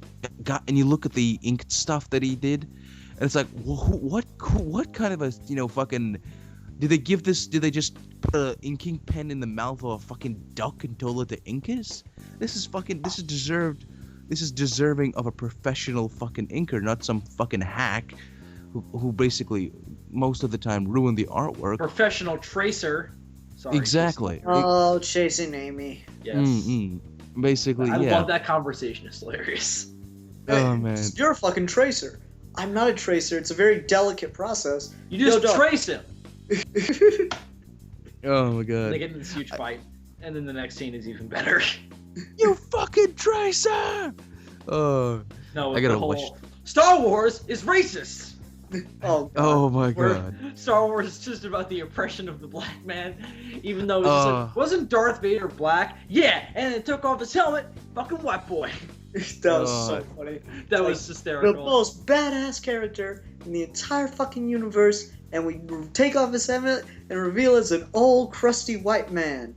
Speaker 2: and you look at the ink stuff that he did, and it's like, what kind of a fucking. Did they just put an inking pen in the mouth of a fucking duck and told it to ink it? This is deserving of a professional fucking inker, not some fucking hack who basically most of the time ruined the artwork.
Speaker 1: Professional tracer. Sorry.
Speaker 2: Exactly.
Speaker 3: Oh, chasing Amy.
Speaker 1: Yes.
Speaker 2: Basically,
Speaker 1: I
Speaker 2: yeah.
Speaker 1: love that conversation. It's hilarious.
Speaker 2: Oh man.
Speaker 3: You're a fucking tracer. I'm not a tracer. It's a very delicate process.
Speaker 1: You just trace him.
Speaker 2: Oh my god.
Speaker 1: They get into this huge fight, and then the next scene is even better.
Speaker 2: You fucking tracer! Oh.
Speaker 1: No,
Speaker 2: I gotta
Speaker 1: the whole
Speaker 2: watch.
Speaker 1: Star Wars is racist.
Speaker 3: Oh, God.
Speaker 2: Oh my
Speaker 1: Where
Speaker 2: god.
Speaker 1: Star Wars is just about the oppression of the black man, even though it's just like, wasn't Darth Vader black? Yeah, and it took off his helmet, fucking white boy.
Speaker 3: That was so funny.
Speaker 1: That was hysterical.
Speaker 3: The most badass character in the entire fucking universe and we take off his helmet and reveal it's an old crusty white man.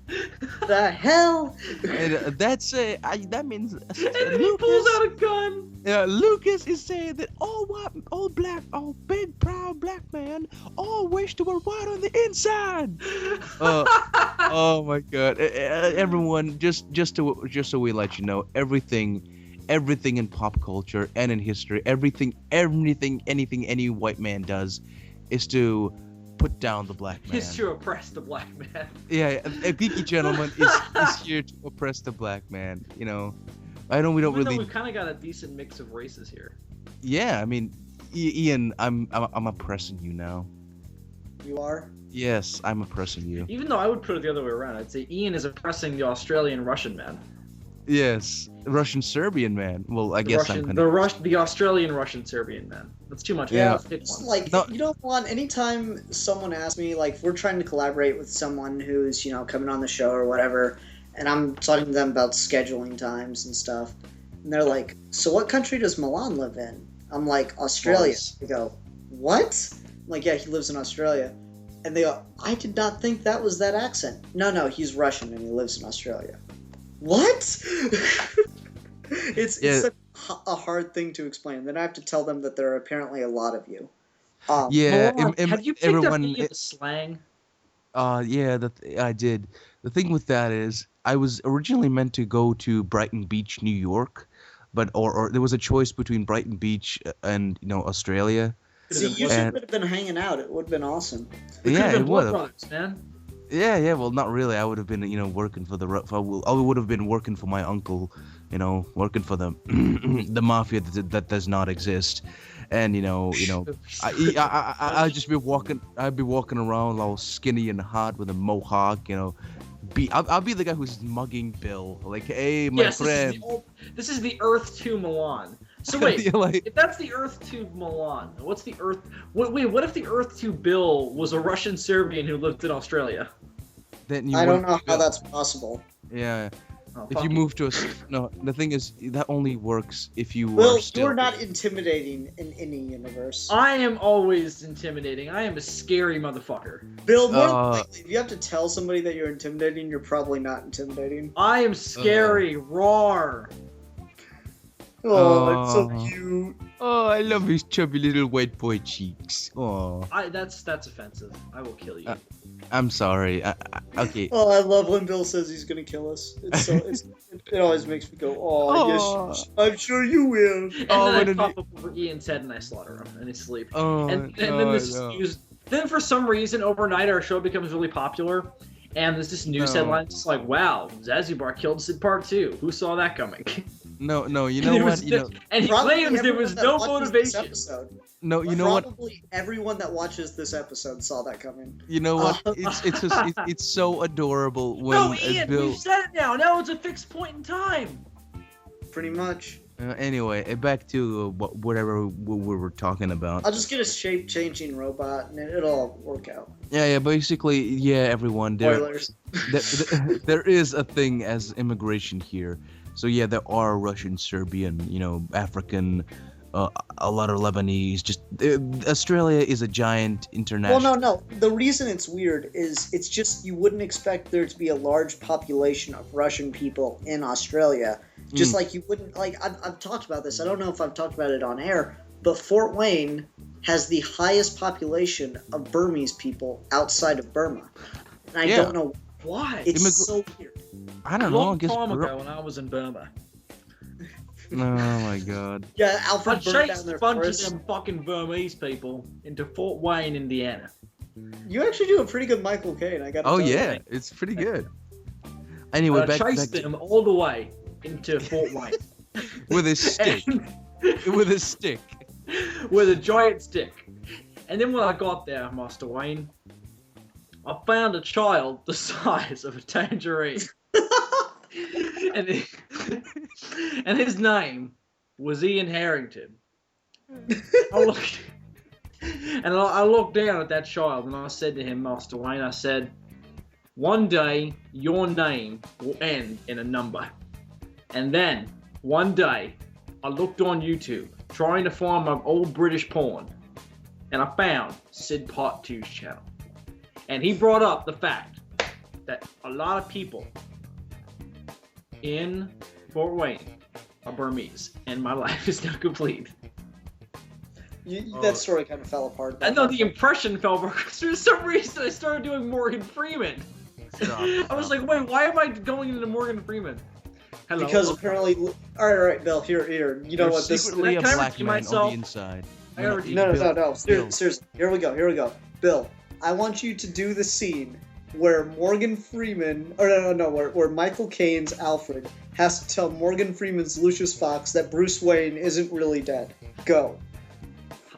Speaker 3: The hell?
Speaker 2: And, that means
Speaker 1: And then he pulls out a gun.
Speaker 2: Lucas is saying that all big proud black man all wish to were white on the inside. Oh my God! Everyone, just so we let you know, everything in pop culture and in history, anything any white man does, is to put down the black man.
Speaker 1: Is to oppress the black man.
Speaker 2: Yeah, a geeky gentleman is here to oppress the black man. You know, we don't
Speaker 1: Even
Speaker 2: really.
Speaker 1: though we've kind of got a decent mix of races here.
Speaker 2: Yeah, I mean, Ian, I'm oppressing you now.
Speaker 3: You are?
Speaker 2: Yes, I'm oppressing you.
Speaker 1: Even though I would put it the other way around, I'd say Ian is oppressing the Australian Russian man.
Speaker 2: Yes, Russian Serbian man. Well, I guess I'm
Speaker 1: the Australian Russian Serbian man. That's too much.
Speaker 2: Yeah.
Speaker 1: Let's pick one.
Speaker 3: Like, you don't want, anytime someone asks me, like, if we're trying to collaborate with someone who's, coming on the show or whatever, and I'm talking to them about scheduling times and stuff, and they're like, so what country does Milan live in? I'm like, Australia. They go, what? I'm like, yeah, he lives in Australia. And they go, I did not think that was that accent. No, he's Russian and he lives in Australia. What? It's such a hard thing to explain. Then I have to tell them that there are apparently a lot of you.
Speaker 1: Have you picked up any of the slang?
Speaker 2: Yeah, I did. The thing with that is, I was originally meant to go to Brighton Beach, New York, but or there was a choice between Brighton Beach and Australia.
Speaker 3: See, you should have been hanging out. It would have been awesome.
Speaker 2: Yeah, it would have.
Speaker 1: Man.
Speaker 2: Yeah. Well, not really. I would have been, working for I would have been working for my uncle, working for the the mafia that does not exist, and I'd just be walking. I'd be walking around all skinny and hot with a mohawk, I'll be the guy who's mugging Bill. Like, hey, my friend.
Speaker 1: This is the Earth 2 Milan. So wait, if that's the Earth 2 Milan, what's the Earth? Wait, what if the Earth 2 Bill was a Russian Serbian who lived in Australia?
Speaker 2: Then
Speaker 3: I don't know how that's possible.
Speaker 2: Yeah. If you move to the thing is, that only works if you
Speaker 3: you're not intimidating in any universe.
Speaker 1: I am always intimidating. I am a scary motherfucker.
Speaker 3: Bill, more likely, if you have to tell somebody that you're intimidating, you're probably not intimidating.
Speaker 1: I am scary. Roar.
Speaker 3: Oh, that's so cute.
Speaker 2: Oh, I love his chubby little white boy cheeks. Oh.
Speaker 1: That's offensive. I will kill you.
Speaker 2: I'm sorry. Okay.
Speaker 3: Oh, I love when Bill says he's gonna kill us. It always makes me go, yes, I'm sure you will.
Speaker 1: And then I pop up over Ian's head and I slaughter him in his sleep. And then this is used. Then for some reason overnight our show becomes really popular, and there's this news headline just like, "Wow, Zanzibar killed Sid Part 2. Who saw that coming?"
Speaker 2: No, you know what?
Speaker 1: And he claims there was no motivation.
Speaker 2: No, you know what?
Speaker 3: Probably everyone that watches this episode saw that coming.
Speaker 2: You know what? It's so adorable when
Speaker 1: No, Ian,
Speaker 2: Bill...
Speaker 1: you said it now. Now it's a fixed point in time.
Speaker 3: Pretty much.
Speaker 2: Anyway, back to whatever we were talking about.
Speaker 3: I'll just get a shape-changing robot, and it'll all work out.
Speaker 2: Yeah. Basically, everyone. There is a thing as immigration here. So yeah, there are Russian, Serbian, African, a lot of Lebanese. Just Australia is a giant international.
Speaker 3: Well, no. The reason it's weird is it's just you wouldn't expect there to be a large population of Russian people in Australia. Just like you wouldn't, I've talked about this. I don't know if I've talked about it on air, but Fort Wayne has the highest population of Burmese people outside of Burma, and I don't know why. It's so weird.
Speaker 2: I don't know.
Speaker 1: Long time ago when I was in Burma.
Speaker 2: Oh my god.
Speaker 3: Yeah, Alfred burned down
Speaker 1: chased
Speaker 3: their
Speaker 1: a bunch
Speaker 3: forests.
Speaker 1: of them fucking Burmese people into Fort Wayne, Indiana.
Speaker 3: You actually do a pretty good Michael Caine. I got.
Speaker 2: Oh yeah, it's pretty good. Anyway,
Speaker 1: chased them all the way into Fort Wayne
Speaker 2: with a stick. With a stick.
Speaker 1: With a giant stick. And then when I got there, Master Wayne, I found a child the size of a tangerine. and his name was Ian Harrington. I looked down at that child and I said to him, Master Wayne, I said, one day your name will end in a number. And then one day I looked on YouTube trying to find my old British porn. and I found Sid Pot 2's channel. And he brought up the fact that a lot of people in Fort Wayne are Burmese, and my life is now complete.
Speaker 3: That story kind of fell apart.
Speaker 1: I know the impression fell apart because for some reason I started doing Morgan Freeman. I was like, wait, why am I going into Morgan Freeman? Hello.
Speaker 3: Because apparently, all right, Bill, here. You know what this?
Speaker 2: Secretly a
Speaker 1: Can I
Speaker 2: black
Speaker 1: redeem
Speaker 2: man
Speaker 1: myself?
Speaker 2: on the inside.
Speaker 1: I gotta redeem
Speaker 3: No. Seriously, here we go. Bill, I want you to do the scene where Morgan Freeman, where Michael Caine's Alfred has to tell Morgan Freeman's Lucius Fox that Bruce Wayne isn't really dead. Go.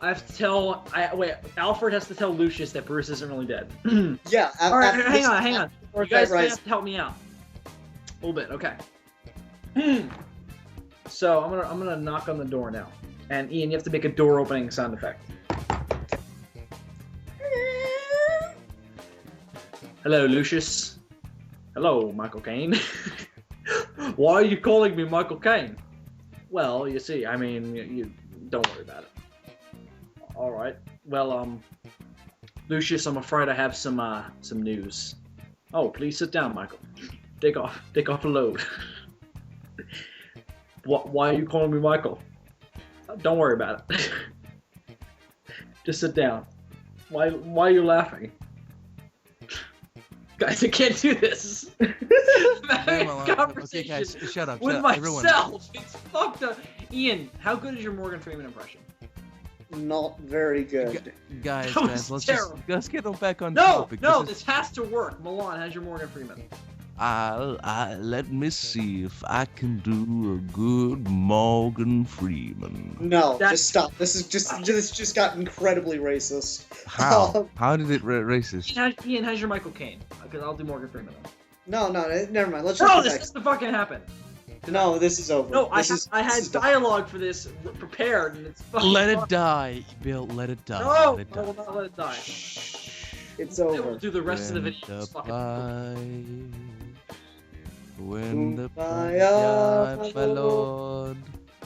Speaker 1: I have to tell. Alfred has to tell Lucius that Bruce isn't really dead.
Speaker 3: Yeah.
Speaker 1: All right, hang on. You guys
Speaker 3: Right.
Speaker 1: have to help me out a little bit, okay? So I'm gonna knock on the door now, and Ian, you have to make a door opening sound effect. Hello, Lucius. Hello, Michael Caine. Why are you calling me Michael Caine? Well, you see, I mean, you don't worry about it. All right. Well, Lucius, I'm afraid I have some news. Oh, please sit down, Michael. Take off a load. Why are you calling me Michael? Don't worry about it. Just sit down. Why are you laughing? Guys, I can't do this. I'm having a conversation
Speaker 2: okay, guys, shut up.
Speaker 1: with
Speaker 2: Everyone.
Speaker 1: myself. It's fucked up. Ian, how good is your Morgan Freeman impression?
Speaker 3: Not very good.
Speaker 2: Guys,
Speaker 1: That was
Speaker 2: let's get them back on
Speaker 1: No,
Speaker 2: topic.
Speaker 1: this has to work. Milan, how's your Morgan Freeman?
Speaker 2: Let me see if I can do a good Morgan Freeman.
Speaker 3: No, just stop. This just got incredibly racist.
Speaker 2: How? How did it racist?
Speaker 1: Ian, how's your Michael Caine? Because I'll do Morgan Freeman.
Speaker 3: No, never mind. Let's
Speaker 1: Bro,
Speaker 3: just
Speaker 1: this doesn't fucking happen.
Speaker 3: No, this is over.
Speaker 1: No,
Speaker 3: This
Speaker 1: I had dialogue for this prepared, and it's fucking.
Speaker 2: Let it die, Bill. Let it die.
Speaker 1: No,
Speaker 2: let it
Speaker 1: I
Speaker 2: die.
Speaker 1: will not let it die.
Speaker 3: It's
Speaker 1: We'll
Speaker 3: over.
Speaker 1: do the rest of the video.
Speaker 2: When
Speaker 1: Just
Speaker 2: the
Speaker 1: fucking-
Speaker 2: When the
Speaker 3: Kumbaya,
Speaker 2: fire, my lord.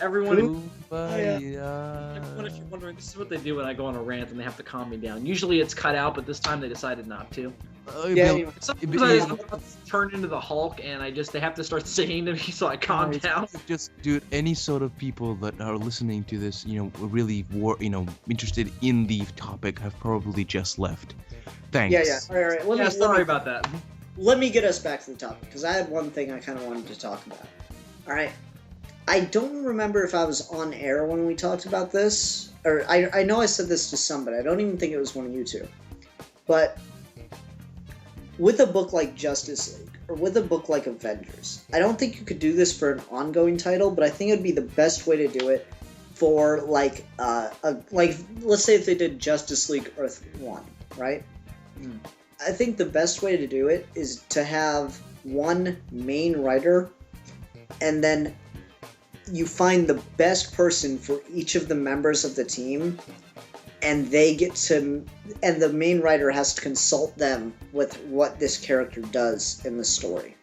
Speaker 1: Everyone,
Speaker 2: Kumbaya.
Speaker 1: everyone, if you're wondering, this is what they do when I go on a rant and they have to calm me down. Usually it's cut out, but this time they decided not to.
Speaker 2: Oh,
Speaker 3: Yeah,
Speaker 2: Bill,
Speaker 3: anyway.
Speaker 1: Sometimes I just turn into the Hulk and they have to start singing to me so I calm down.
Speaker 2: just dude, any sort of people that are listening to this, really interested in the topic have probably just left. Thanks.
Speaker 3: Yeah. All right.
Speaker 1: Sorry about that.
Speaker 3: Let me get us back to the topic, because I had one thing I kind of wanted to talk about. All right. I don't remember if I was on air when we talked about this, or I know I said this to somebody. I don't even think it was one of you two. But with a book like Justice League, or with a book like Avengers, I don't think you could do this for an ongoing title, but I think it would be the best way to do it for, let's say if they did Justice League Earth 1, right?
Speaker 1: Mm.
Speaker 3: I think the best way to do it is to have one main writer, and then you find the best person for each of the members of the team, and and the main writer has to consult them with what this character does in the story.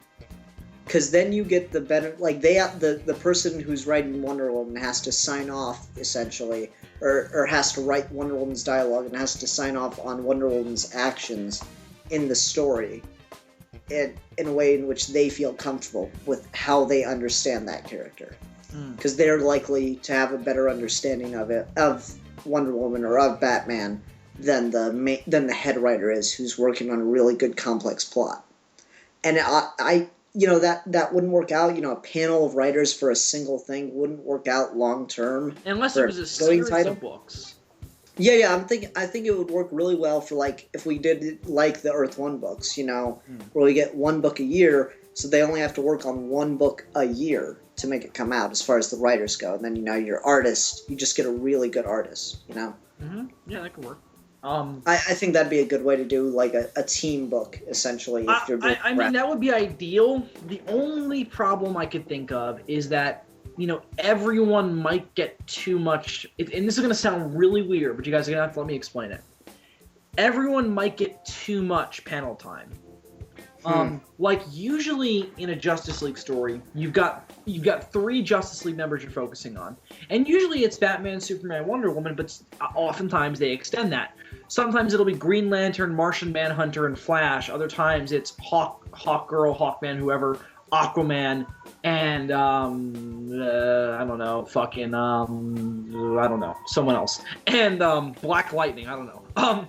Speaker 3: Because then you get the better, the person who's writing Wonder Woman has to sign off, essentially, or has to write Wonder Woman's dialogue and has to sign off on Wonder Woman's actions in the story in a way in which they feel comfortable with how they understand that character. Because they're likely to have a better understanding of Wonder Woman or of Batman than the head writer is, who's working on a really good complex plot. And that wouldn't work out. A panel of writers for a single thing wouldn't work out long term.
Speaker 1: Unless it was a series of books.
Speaker 3: Yeah. I think it would work really well for if we did the Earth 1 books, where we get one book a year, so they only have to work on one book a year to make it come out as far as the writers go. And then your artist, you just get a really good artist,
Speaker 1: Mm-hmm. Yeah, that could work.
Speaker 3: I think that'd be a good way to do a team book, essentially. If you're doing
Speaker 1: I mean, that would be ideal. The only problem I could think of is that, everyone might get too much, and this is going to sound really weird, but you guys are going to have to let me explain it. Everyone might get too much panel time. Like usually in a Justice League story, you've got 3 Justice League members you're focusing on, and usually it's Batman, Superman, Wonder Woman, but oftentimes they extend that. Sometimes it'll be Green Lantern, Martian Manhunter, and Flash. Other times it's Hawkgirl, Hawkman, whoever, Aquaman, and I don't know, fucking I don't know, someone else, and Black Lightning. I don't know.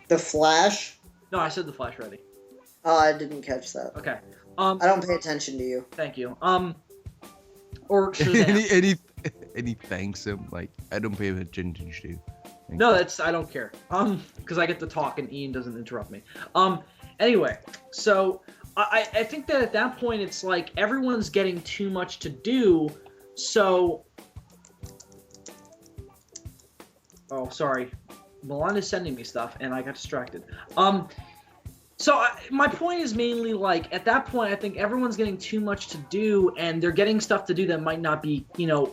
Speaker 3: The Flash.
Speaker 1: No, I said the Flash already.
Speaker 3: Oh, I didn't catch that.
Speaker 1: Okay.
Speaker 3: I don't pay attention to you.
Speaker 1: Thank you. Or Shazam.
Speaker 2: Any thanks him, like, I don't pay attention to you.
Speaker 1: No, I don't care. Because I get to talk and Ian doesn't interrupt me. Anyway, so I think that at that point it's like everyone's getting too much to do, so... Oh, sorry. Milan is sending me stuff, and I got distracted. My point is mainly, like, at that point, I think everyone's getting too much to do, and they're getting stuff to do that might not be,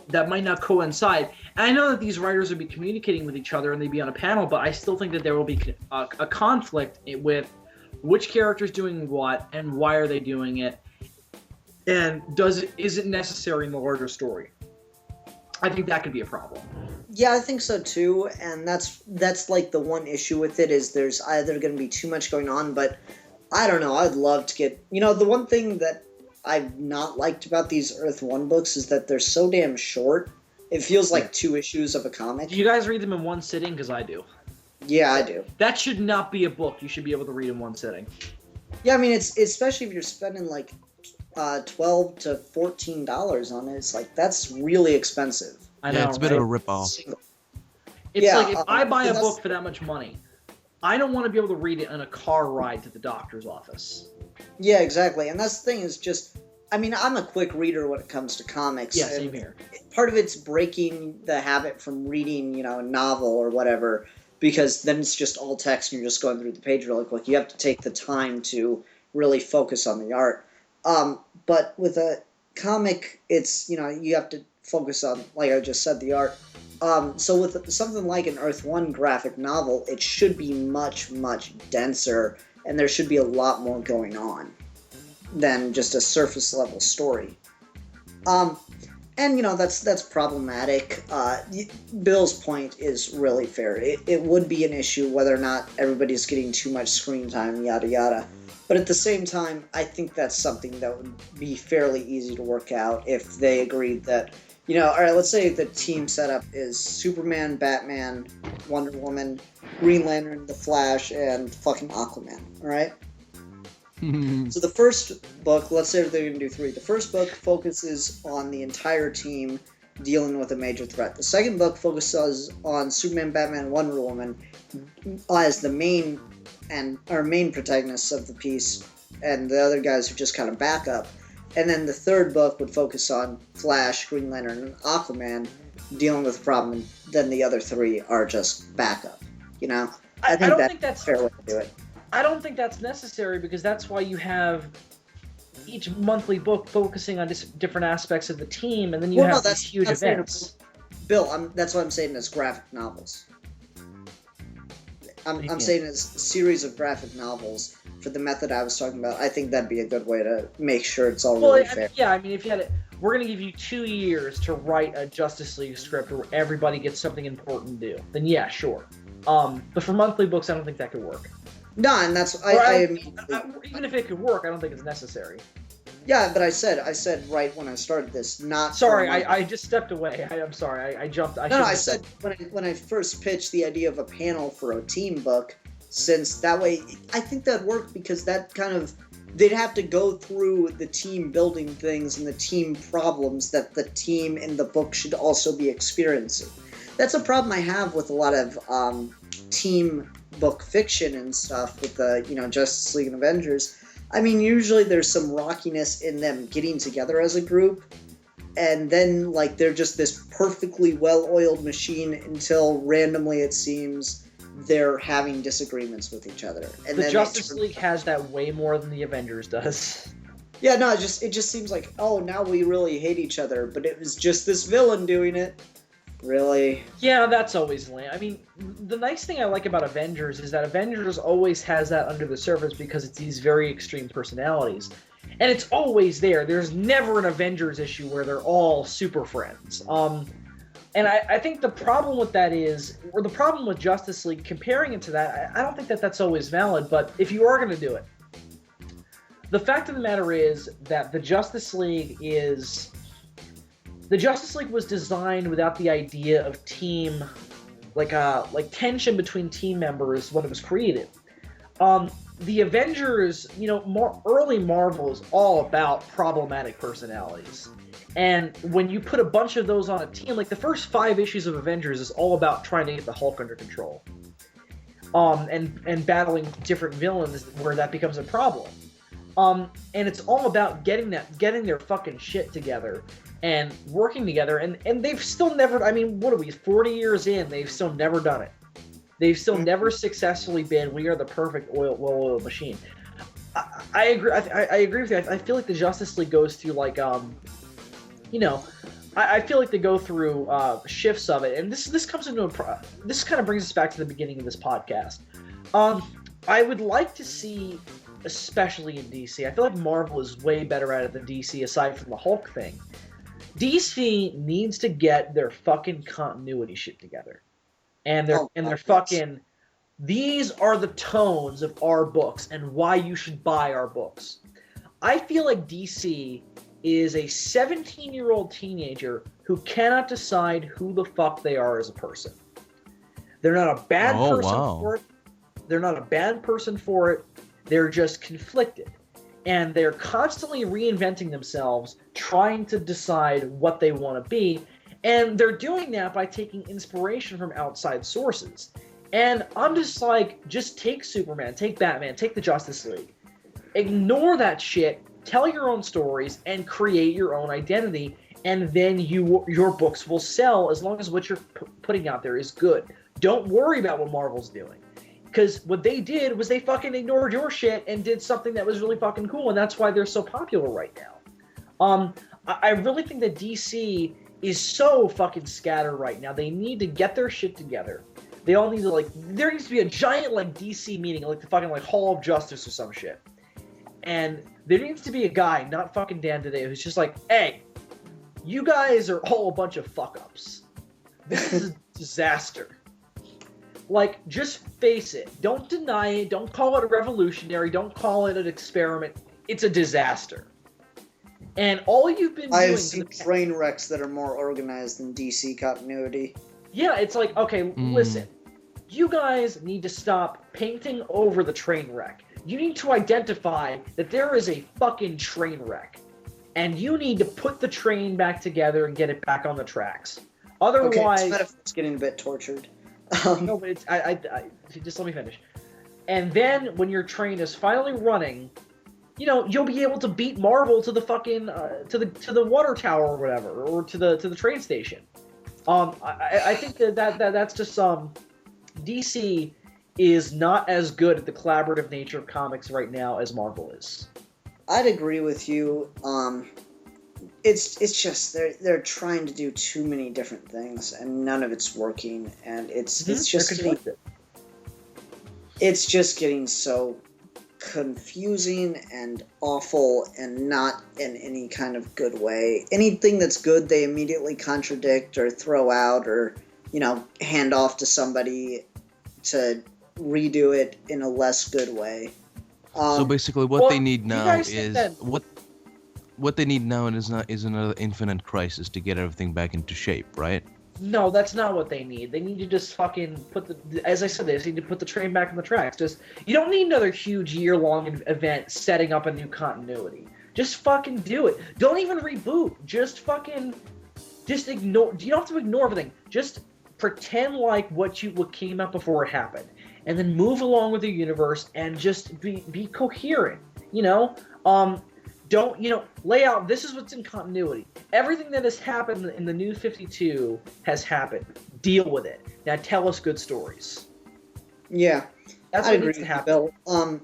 Speaker 1: that might not coincide. And I know that these writers would be communicating with each other and they'd be on a panel, but I still think that there will be a conflict with which character's doing what and why are they doing it, and is it necessary in the larger story? I think that could be a problem.
Speaker 3: Yeah, I think so too, and that's like the one issue with it is there's either going to be too much going on, but I don't know, I'd love to get... the one thing that I've not liked about these Earth 1 books is that they're so damn short. It feels like 2 issues of a comic.
Speaker 1: Do you guys read them in one sitting? Because I do.
Speaker 3: Yeah, I do.
Speaker 1: That should not be a book you should be able to read in one sitting.
Speaker 3: Yeah, I mean, it's especially if you're spending like $12 to $14 on it, it's like, that's really expensive.
Speaker 1: I know,
Speaker 2: it's a bit of a rip-off.
Speaker 1: It's like, if I buy a book for that much money, I don't want to be able to read it on a car ride to the doctor's office.
Speaker 3: Yeah, exactly. And that's the thing is just... I mean, I'm a quick reader when it comes to comics.
Speaker 1: Yeah, same here.
Speaker 3: Part of it's breaking the habit from reading, a novel or whatever, because then it's just all text and you're just going through the page really quick. You have to take the time to really focus on the art. But with a comic, it's, you have to focus on, like I just said, the art. So with something like an Earth 1 graphic novel, it should be much, much denser, and there should be a lot more going on than just a surface level story. And that's problematic. Bill's point is really fair. It would be an issue whether or not everybody's getting too much screen time, yada yada. But at the same time, I think that's something that would be fairly easy to work out if they agreed that, all right, let's say the team setup is Superman, Batman, Wonder Woman, Green Lantern, The Flash, and fucking Aquaman, all right? So the first book, let's say they're going to do 3. The first book focuses on the entire team dealing with a major threat. The second book focuses on Superman, Batman, and Wonder Woman as the main protagonists of the piece, and the other guys are just kind of backup. And then the third book would focus on Flash, Green Lantern, and Aquaman dealing with the problem, and then the other 3 are just backup. I don't think that's a fair way to do it.
Speaker 1: I don't think that's necessary because that's why you have each monthly book focusing on different aspects of the team, and then you have these huge events.
Speaker 3: Bill, that's what I'm saying as graphic novels. I'm saying as a series of graphic novels for the method I was talking about. I think that'd be a good way to make sure it's all really fair.
Speaker 1: Yeah, I mean, if you had we're going to give you 2 years to write a Justice League script where everybody gets something important to do, then yeah, sure. But for monthly books, I don't think that could work.
Speaker 3: No, and that's
Speaker 1: even if it could work, I don't think it's necessary.
Speaker 3: Yeah, but I said right when I started this, not.
Speaker 1: Sorry, I just stepped away. I'm sorry, I jumped.
Speaker 3: I said when I first pitched the idea of a panel for a team book, since that way I think that'd work because that kind of they'd have to go through the team building things and the team problems that the team in the book should also be experiencing. That's a problem I have with a lot of team book fiction and stuff with the Justice League and Avengers. I mean, usually there's some rockiness in them getting together as a group, and then like they're just this perfectly well-oiled machine until randomly it seems they're having disagreements with each other. And
Speaker 1: the Justice League has that way more than the Avengers does.
Speaker 3: Yeah, no, it just seems like, oh, now we really hate each other, but it was just this villain doing it. Really?
Speaker 1: Yeah, that's always lame. I mean, the nice thing I like about Avengers is that Avengers always has that under the surface because it's these very extreme personalities. And it's always there. There's never an Avengers issue where they're all super friends. And I think the problem with that is, or the problem with Justice League, comparing it to that, I don't think that that's always valid, but if you are going to do it, the fact of the matter is that the Justice League was designed without the idea of team, like tension between team members when it was created. The Avengers, more early Marvel is all about problematic personalities. And when you put a bunch of those on a team, like the first 5 issues of Avengers is all about trying to get the Hulk under control. And battling different villains where that becomes a problem. And it's all about getting their fucking shit together and working together, and they've still never, I mean, what are we, 40 years in, they've still never done it. They've still never successfully been, we are the perfect well-oiled machine. I agree. I agree with you. I feel like the Justice League goes through like, I feel like they go through shifts of it, and this comes into this kind of brings us back to the beginning of this podcast. I would like to see, especially in DC, I feel like Marvel is way better at it than DC, aside from the Hulk thing. DC needs to get their fucking continuity shit together. And they're fucking, these are the tones of our books and why you should buy our books. I feel like DC is a 17-year-old teenager who cannot decide who the fuck they are as a person. They're not a bad person for it. They're not a bad person for it. They're just conflicted. And they're constantly reinventing themselves, trying to decide what they want to be. And they're doing that by taking inspiration from outside sources. And I'm just like, just take Superman, take Batman, take the Justice League. Ignore that shit, tell your own stories, and create your own identity. And then your books will sell as long as what you're putting out there is good. Don't worry about what Marvel's doing. Because what they did was they fucking ignored your shit and did something that was really fucking cool, and that's why they're so popular right now. I really think that DC is so fucking scattered right now. They need to get their shit together. They all need to, there needs to be a giant, DC meeting, like the fucking, Hall of Justice or some shit. And there needs to be a guy, not fucking Dan today, who's just like, hey, you guys are all a bunch of fuck-ups. This is a disaster. Just face it. Don't deny it. Don't call it a revolutionary. Don't call it an experiment. It's a disaster. And all you've been doing...
Speaker 3: I've seen train wrecks that are more organized than DC continuity.
Speaker 1: Yeah, it's like, okay, listen. You guys need to stop painting over the train wreck. You need to identify that there is a fucking train wreck. And you need to put the train back together and get it back on the tracks. Otherwise...
Speaker 3: Okay, it's getting a bit tortured.
Speaker 1: No, but it's I just let me finish. And then when your train is finally running, you'll be able to beat Marvel to the fucking to the water tower or whatever, or to the train station. I think that's just DC is not as good at the collaborative nature of comics right now as Marvel is.
Speaker 3: I'd agree with you. It's just they're trying to do too many different things and none of it's working, and it's just getting so confusing and awful and not in any kind of good way. Anything that's good they immediately contradict or throw out or hand off to somebody to redo it in a less good way.
Speaker 2: So basically what they need now is what they need now is another Infinite Crisis to get everything back into shape, right?
Speaker 1: No, that's not what they need. They need to just fucking as I said, they just need to put the train back on the tracks. You don't need another huge year-long event setting up a new continuity. Just fucking do it. Don't even reboot. Just ignore. You don't have to ignore everything. Just pretend like what came out before it happened, and then move along with the universe and just be coherent. Don't, lay out, this is what's in continuity. Everything that has happened in the New 52 has happened. Deal with it. Now tell us good stories.
Speaker 3: Yeah.
Speaker 1: That's what needs to happen.
Speaker 3: Bill.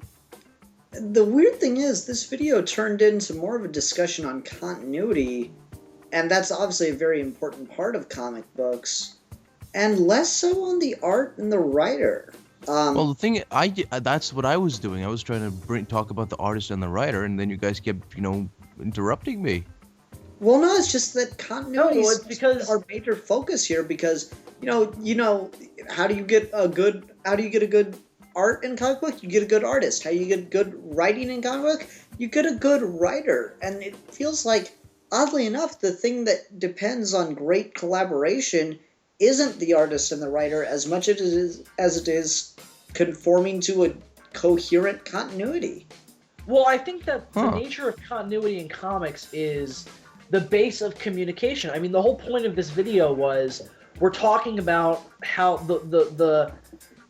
Speaker 3: The weird thing is, this video turned into more of a discussion on continuity and that's obviously a very important part of comic books, and less so on the art and the writer.
Speaker 2: Well, the thing that's what I was doing. I was trying to talk about the artist and the writer, and then you guys kept, interrupting me.
Speaker 3: Well, no, it's just that continuity
Speaker 1: it's because
Speaker 3: our major focus here. Because how do you get a good art in comic book? You get a good artist. How do you get good writing in comic book? You get a good writer. And it feels like, oddly enough, the thing that depends on great collaboration isn't the artist and the writer as much as it is conforming to a coherent continuity.
Speaker 1: Well, I think that the nature of continuity in comics is the base of communication. I mean, the whole point of this video was we're talking about how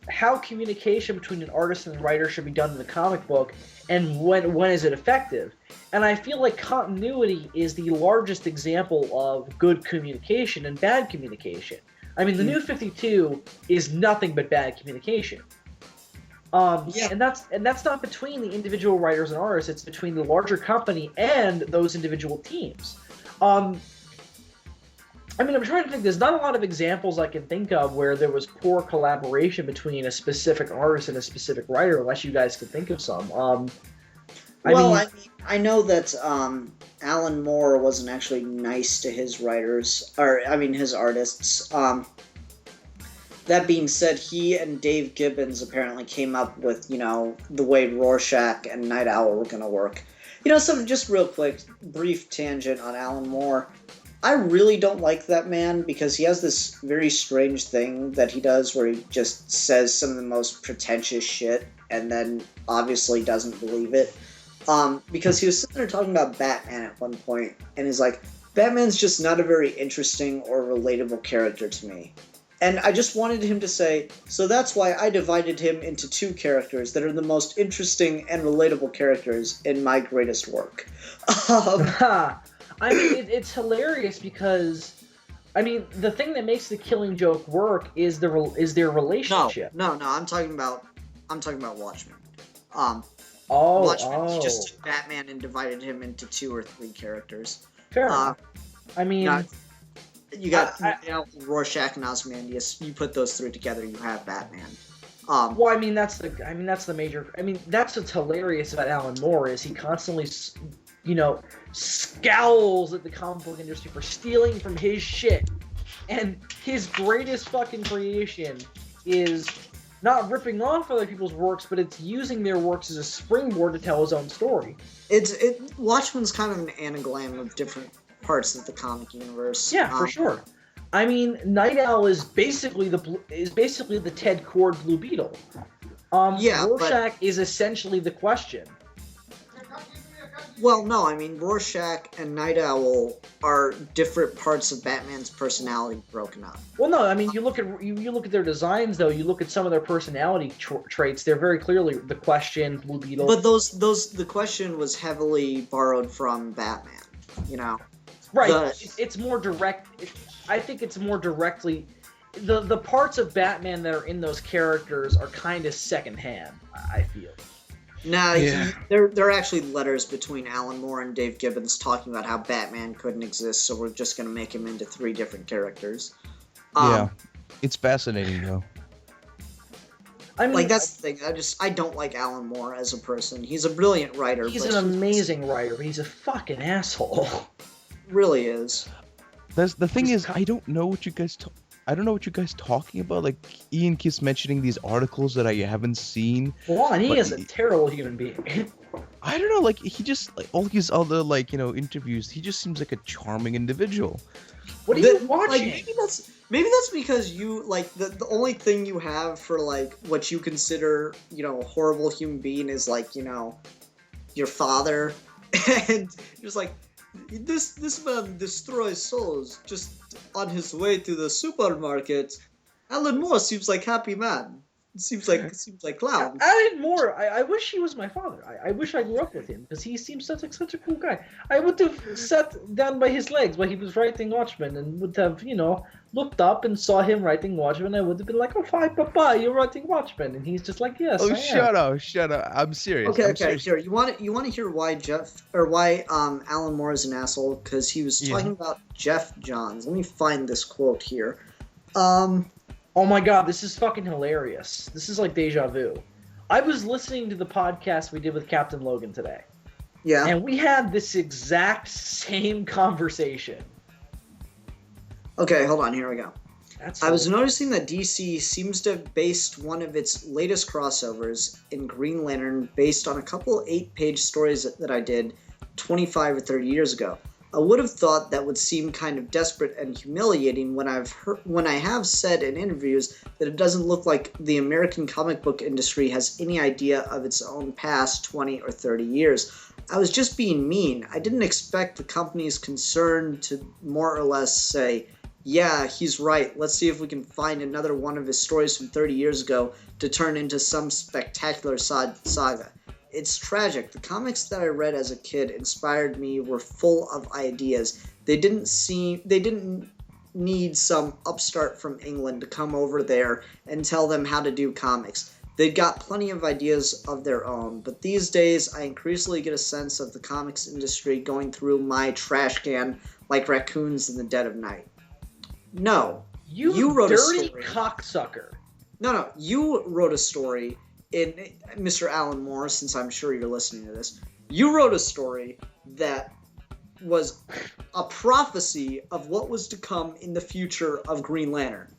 Speaker 1: how communication between an artist and a writer should be done in the comic book, and when is it effective. And I feel like continuity is the largest example of good communication and bad communication. I mean, the New 52 is nothing but bad communication. And that's not between the individual writers and artists. It's between the larger company and those individual teams. I mean, I'm trying to think. There's not a lot of examples I can think of where there was poor collaboration between a specific artist and a specific writer, unless you guys can think of some.
Speaker 3: I know that Alan Moore wasn't actually nice to his writers, his artists. That being said, he and Dave Gibbons apparently came up with, the way Rorschach and Night Owl were going to work. So just real quick, brief tangent on Alan Moore. I really don't like that man because he has this very strange thing that he does where he just says some of the most pretentious shit and then obviously doesn't believe it. Because he was sitting there talking about Batman at one point, and he's like, Batman's just not a very interesting or relatable character to me. And I just wanted him to say, so that's why I divided him into two characters that are the most interesting and relatable characters in my greatest work.
Speaker 1: I mean, it's hilarious because, I mean, the thing that makes the Killing Joke work is their relationship.
Speaker 3: No, I'm talking about Watchmen.
Speaker 1: Watchmen.
Speaker 3: He just took Batman and divided him into 2 or 3 characters.
Speaker 1: Fair enough. I mean,
Speaker 3: you got Rorschach and Ozymandias. You put those 3 together, you have Batman.
Speaker 1: Well, I mean, that's the major. I mean, that's what's hilarious about Alan Moore is he constantly, scowls at the comic book industry for stealing from his shit, and his greatest fucking creation is not ripping off other people's works, but it's using their works as a springboard to tell his own story.
Speaker 3: Watchmen's kind of an anagram of different parts of the comic universe.
Speaker 1: Yeah, for sure. I mean, Night Owl is basically the Ted Kord Blue Beetle. Rorschach is essentially the Question.
Speaker 3: Well, no, I mean, Rorschach and Night Owl are different parts of Batman's personality broken up.
Speaker 1: Well, no, I mean, you look at their designs, though. You look at some of their personality traits. They're very clearly the Question, Blue Beetle.
Speaker 3: But the Question was heavily borrowed from Batman.
Speaker 1: Right. It's more direct. I think it's more directly. The parts of Batman that are in those characters are kind of secondhand, I feel.
Speaker 3: No, there are actually letters between Alan Moore and Dave Gibbons talking about how Batman couldn't exist, so we're just going to make him into 3 different characters.
Speaker 2: It's fascinating, though.
Speaker 1: I mean,
Speaker 3: that's the thing. I don't like Alan Moore as a person. He's a brilliant writer.
Speaker 1: He's an amazing writer, but he's a fucking asshole.
Speaker 3: Really is.
Speaker 2: The thing is, I don't know what you guys talking about. Like, Ian keeps mentioning these articles that I haven't seen.
Speaker 1: Well, and he is a terrible human being.
Speaker 2: I don't know, like, he just, like, all his other, interviews, he just seems like a charming individual.
Speaker 1: What are you watching?
Speaker 3: Maybe that's because you, the only thing you have for, what you consider, a horrible human being is, your father. And you're just like, this man destroys souls just on his way to the supermarket. Alan Moore seems like happy man. Seems like clown.
Speaker 1: Alan Moore, I wish he was my father. I wish I grew up with him because he seems such a cool guy. I would have sat down by his legs while he was writing Watchmen and would have, looked up and saw him writing Watchmen. I would have been like, "Oh, hi, Papa, you're writing Watchmen," and he's just like, "Yes,
Speaker 2: Oh,
Speaker 1: I am."
Speaker 2: shut up! I'm serious.
Speaker 3: Okay,
Speaker 2: I'm
Speaker 3: okay.
Speaker 2: serious.
Speaker 3: Here, you want to hear why Alan Moore is an asshole? Because he was talking about Jeff Johns. Let me find this quote here.
Speaker 1: Oh my god, this is fucking hilarious. This is like deja vu. I was listening to the podcast we did with Captain Logan today.
Speaker 3: Yeah.
Speaker 1: And we had this exact same conversation.
Speaker 3: Okay, hold on. Here we go.
Speaker 1: That's
Speaker 3: I was noticing that DC seems to have based one of its latest crossovers in Green Lantern based on a couple 8-page stories that I did 25 or 30 years ago. I would have thought that would seem kind of desperate and humiliating when I have said in interviews that it doesn't look like the American comic book industry has any idea of its own past 20 or 30 years. I was just being mean. I didn't expect the companies concerned to more or less say, "Yeah, he's right. Let's see if we can find another one of his stories from 30 years ago to turn into some spectacular saga." It's tragic. The comics that I read as a kid inspired me were full of ideas. They didn't need some upstart from England to come over there and tell them how to do comics. They'd got plenty of ideas of their own, but these days I increasingly get a sense of the comics industry going through my trash can like raccoons in the dead of night. No.
Speaker 1: You
Speaker 3: wrote
Speaker 1: dirty
Speaker 3: a story.
Speaker 1: cocksucker.
Speaker 3: No, you wrote a story in Mr. Alan Moore, since I'm sure you're listening to this. You wrote a story that was a prophecy of what was to come in the future of Green Lantern.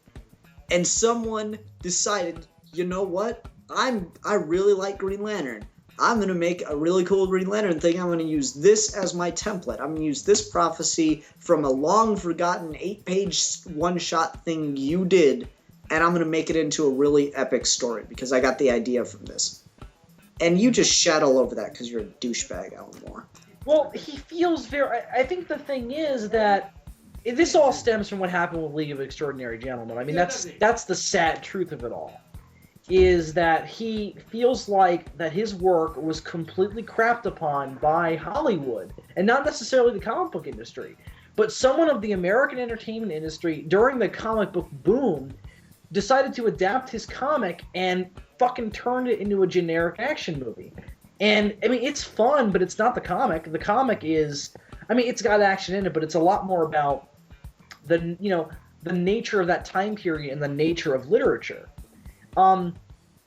Speaker 3: And someone decided, you know what? I really like Green Lantern. I'm going to make a really cool Green Lantern thing. I'm going to use this as my template. I'm going to use this prophecy from a long-forgotten 8-page one-shot thing you did, and I'm going to make it into a really epic story because I got the idea from this. And you just shat all over that because you're a douchebag, Alan Moore.
Speaker 1: Well, he feels very... I think the thing is that this all stems from what happened with League of Extraordinary Gentlemen. I mean, that's the sad truth of it all, is that he feels like that his work was completely crapped upon by Hollywood, and not necessarily the comic book industry, but someone of the American entertainment industry during the comic book boom decided to adapt his comic and fucking turned it into a generic action movie. And, I mean, it's fun, but it's not the comic. The comic is... I mean, it's got action in it, but it's a lot more about the nature of that time period and the nature of literature. And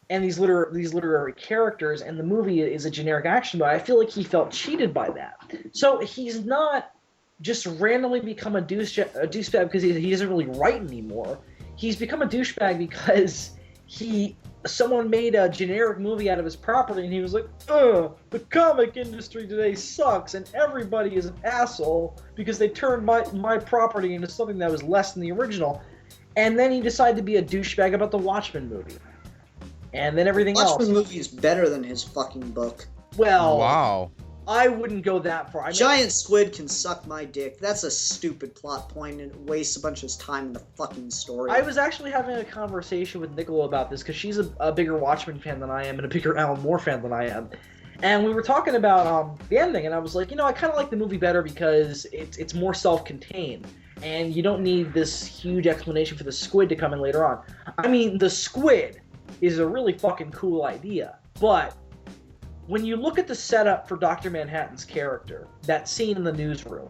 Speaker 1: these literary characters, and the movie is a generic action, but I feel like he felt cheated by that. So he's not just randomly become a douchebag because he doesn't really write anymore. He's become a douchebag because someone made a generic movie out of his property, and he was like, the comic industry today sucks, and everybody is an asshole because they turned my property into something that was less than the original. And then he decided to be a douchebag about the Watchmen movie. And then everything else.
Speaker 3: Watchmen movie is better than his fucking book.
Speaker 1: Well,
Speaker 2: Wow.
Speaker 1: I wouldn't go that far. I mean,
Speaker 3: Giant squid can suck my dick. That's a stupid plot point and it wastes a bunch of time in the fucking story.
Speaker 1: I was actually having a conversation with Nicola about this because she's a bigger Watchmen fan than I am and a bigger Alan Moore fan than I am. And we were talking about the ending, and I was like, I kind of like the movie better because it's more self-contained. And you don't need this huge explanation for the squid to come in later on. I mean, the squid is a really fucking cool idea, but when you look at the setup for Dr. Manhattan's character, that scene in the newsroom,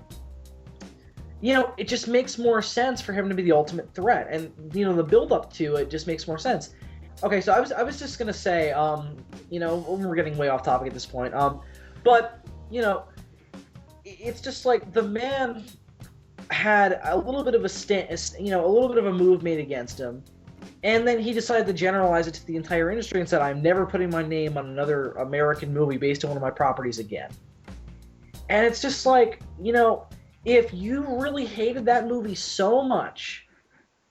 Speaker 1: it just makes more sense for him to be the ultimate threat, and the build-up to it just makes more sense. Okay, so I was just gonna say, we're getting way off topic at this point, but it's just like the man had a little bit of a little bit of a move made against him. And then he decided to generalize it to the entire industry and said, I'm never putting my name on another American movie based on one of my properties again. And it's just like, if you really hated that movie so much,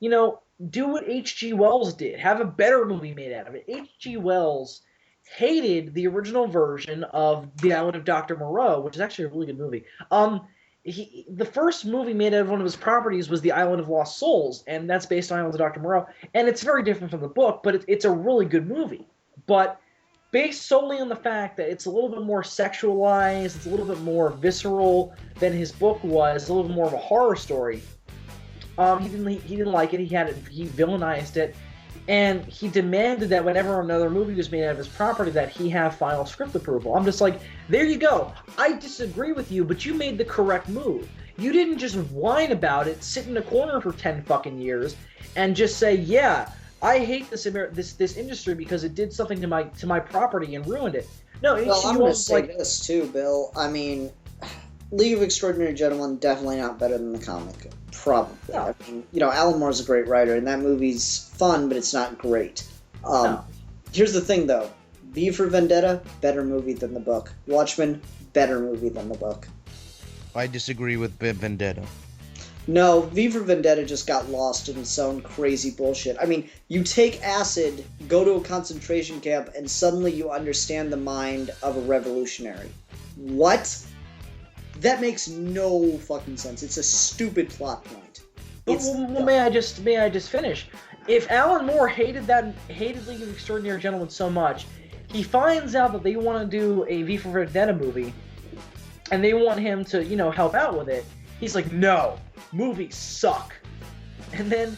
Speaker 1: do what H.G. Wells did. Have a better movie made out of it. H.G. Wells hated the original version of The Island of Dr. Moreau, which is actually a really good movie. the first movie made out of one of his properties was The Island of Lost Souls, and that's based on Islands of Dr. Moreau, and it's very different from the book, but it's a really good movie. But based solely on the fact that it's a little bit more sexualized, it's a little bit more visceral than his book was, a little bit more of a horror story. He didn't like it. He villainized it, and he demanded that whenever another movie was made out of his property, that he have final script approval. I'm just like, there you go. I disagree with you, but you made the correct move. You didn't just whine about it, sit in a corner for 10 fucking years, and just say, yeah, I hate this industry because it did something to my property and ruined it. No,
Speaker 3: well, I'm going to say this too, Bill. I mean, League of Extraordinary Gentlemen definitely not better than the comic. Probably. No. I mean, Alan Moore's a great writer, and that movie's fun, but it's not great. No. Here's the thing, though. V for Vendetta, better movie than the book. Watchmen, better movie than the book.
Speaker 2: I disagree with Vendetta.
Speaker 3: No, V for Vendetta just got lost in its own crazy bullshit. I mean, you take acid, go to a concentration camp, and suddenly you understand the mind of a revolutionary. What? That makes no fucking sense. It's a stupid plot point.
Speaker 1: Well, may I just finish? If Alan Moore hated League of Extraordinary Gentlemen so much, he finds out that they want to do a V for Vendetta movie, and they want him to, help out with it. He's like, no, movies suck. And then,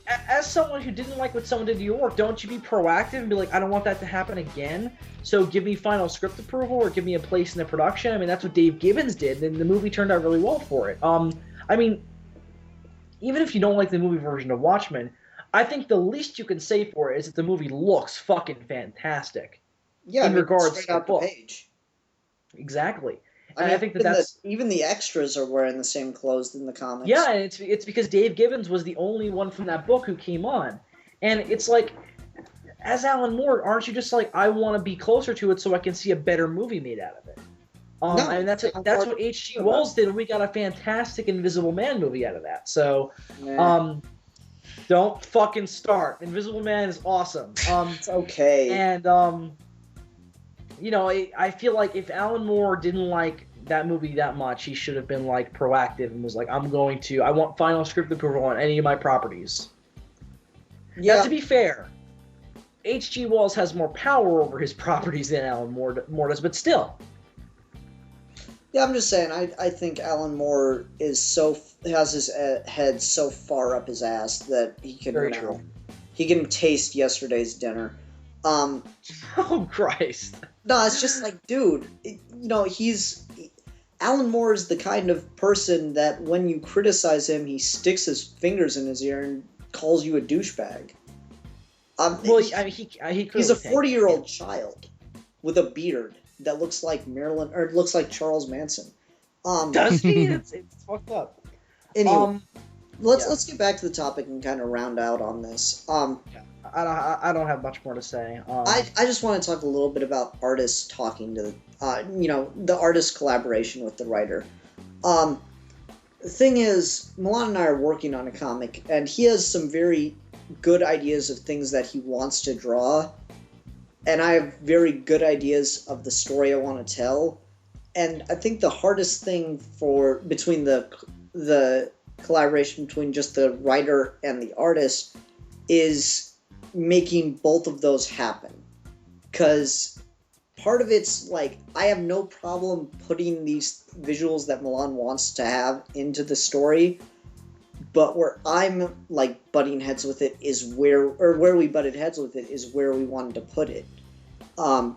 Speaker 1: as someone who didn't like what someone did to your work, don't you be proactive and be like, I don't want that to happen again, so give me final script approval or give me a place in the production? I mean, that's what Dave Gibbons did, and the movie turned out really well for it. I mean, even if you don't like the movie version of Watchmen, I think the least you can say for it is that the movie looks fucking fantastic.
Speaker 3: Yeah,
Speaker 1: in regards
Speaker 3: straight
Speaker 1: to the
Speaker 3: out
Speaker 1: book.
Speaker 3: The page.
Speaker 1: Exactly.
Speaker 3: I
Speaker 1: And I think that's
Speaker 3: even the extras are wearing the same clothes in the comics.
Speaker 1: Yeah, and it's because Dave Gibbons was the only one from that book who came on. And it's like, as Alan Moore, aren't you just like, I want to be closer to it so I can see a better movie made out of it?
Speaker 3: No,
Speaker 1: and that's what H.G. Wells did, and we got a fantastic Invisible Man movie out of that. So, don't fucking start. Invisible Man is awesome.
Speaker 3: It's okay.
Speaker 1: And, I feel like if Alan Moore didn't like that movie that much, he should have been like proactive and was like, I want final script approval on any of my properties. Yeah. Now, to be fair, H.G. Wells has more power over his properties than Alan Moore does, but still.
Speaker 3: Yeah, I'm just saying, I think Alan Moore has his head so far up his ass that he can taste yesterday's dinner.
Speaker 1: Oh, Christ.
Speaker 3: No, it's just like, dude, Alan Moore is the kind of person that when you criticize him, he sticks his fingers in his ear and calls you a douchebag. He's a 40-year-old child with a beard that looks like looks like Charles Manson.
Speaker 1: Does he? It's fucked up.
Speaker 3: Anyway, let's get back to the topic and kind of round out on this.
Speaker 1: I don't have much more to say.
Speaker 3: I just want to talk a little bit about artists talking to the artist collaboration with the writer. The thing is, Milan and I are working on a comic, and he has some very good ideas of things that he wants to draw, and I have very good ideas of the story I want to tell. And I think the hardest thing between the collaboration between just the writer and the artist is making both of those happen. Because part of it's like, I have no problem putting these visuals that Milan wants to have into the story, but where I'm like butting heads with it is where we butted heads with it is where we wanted to put it. And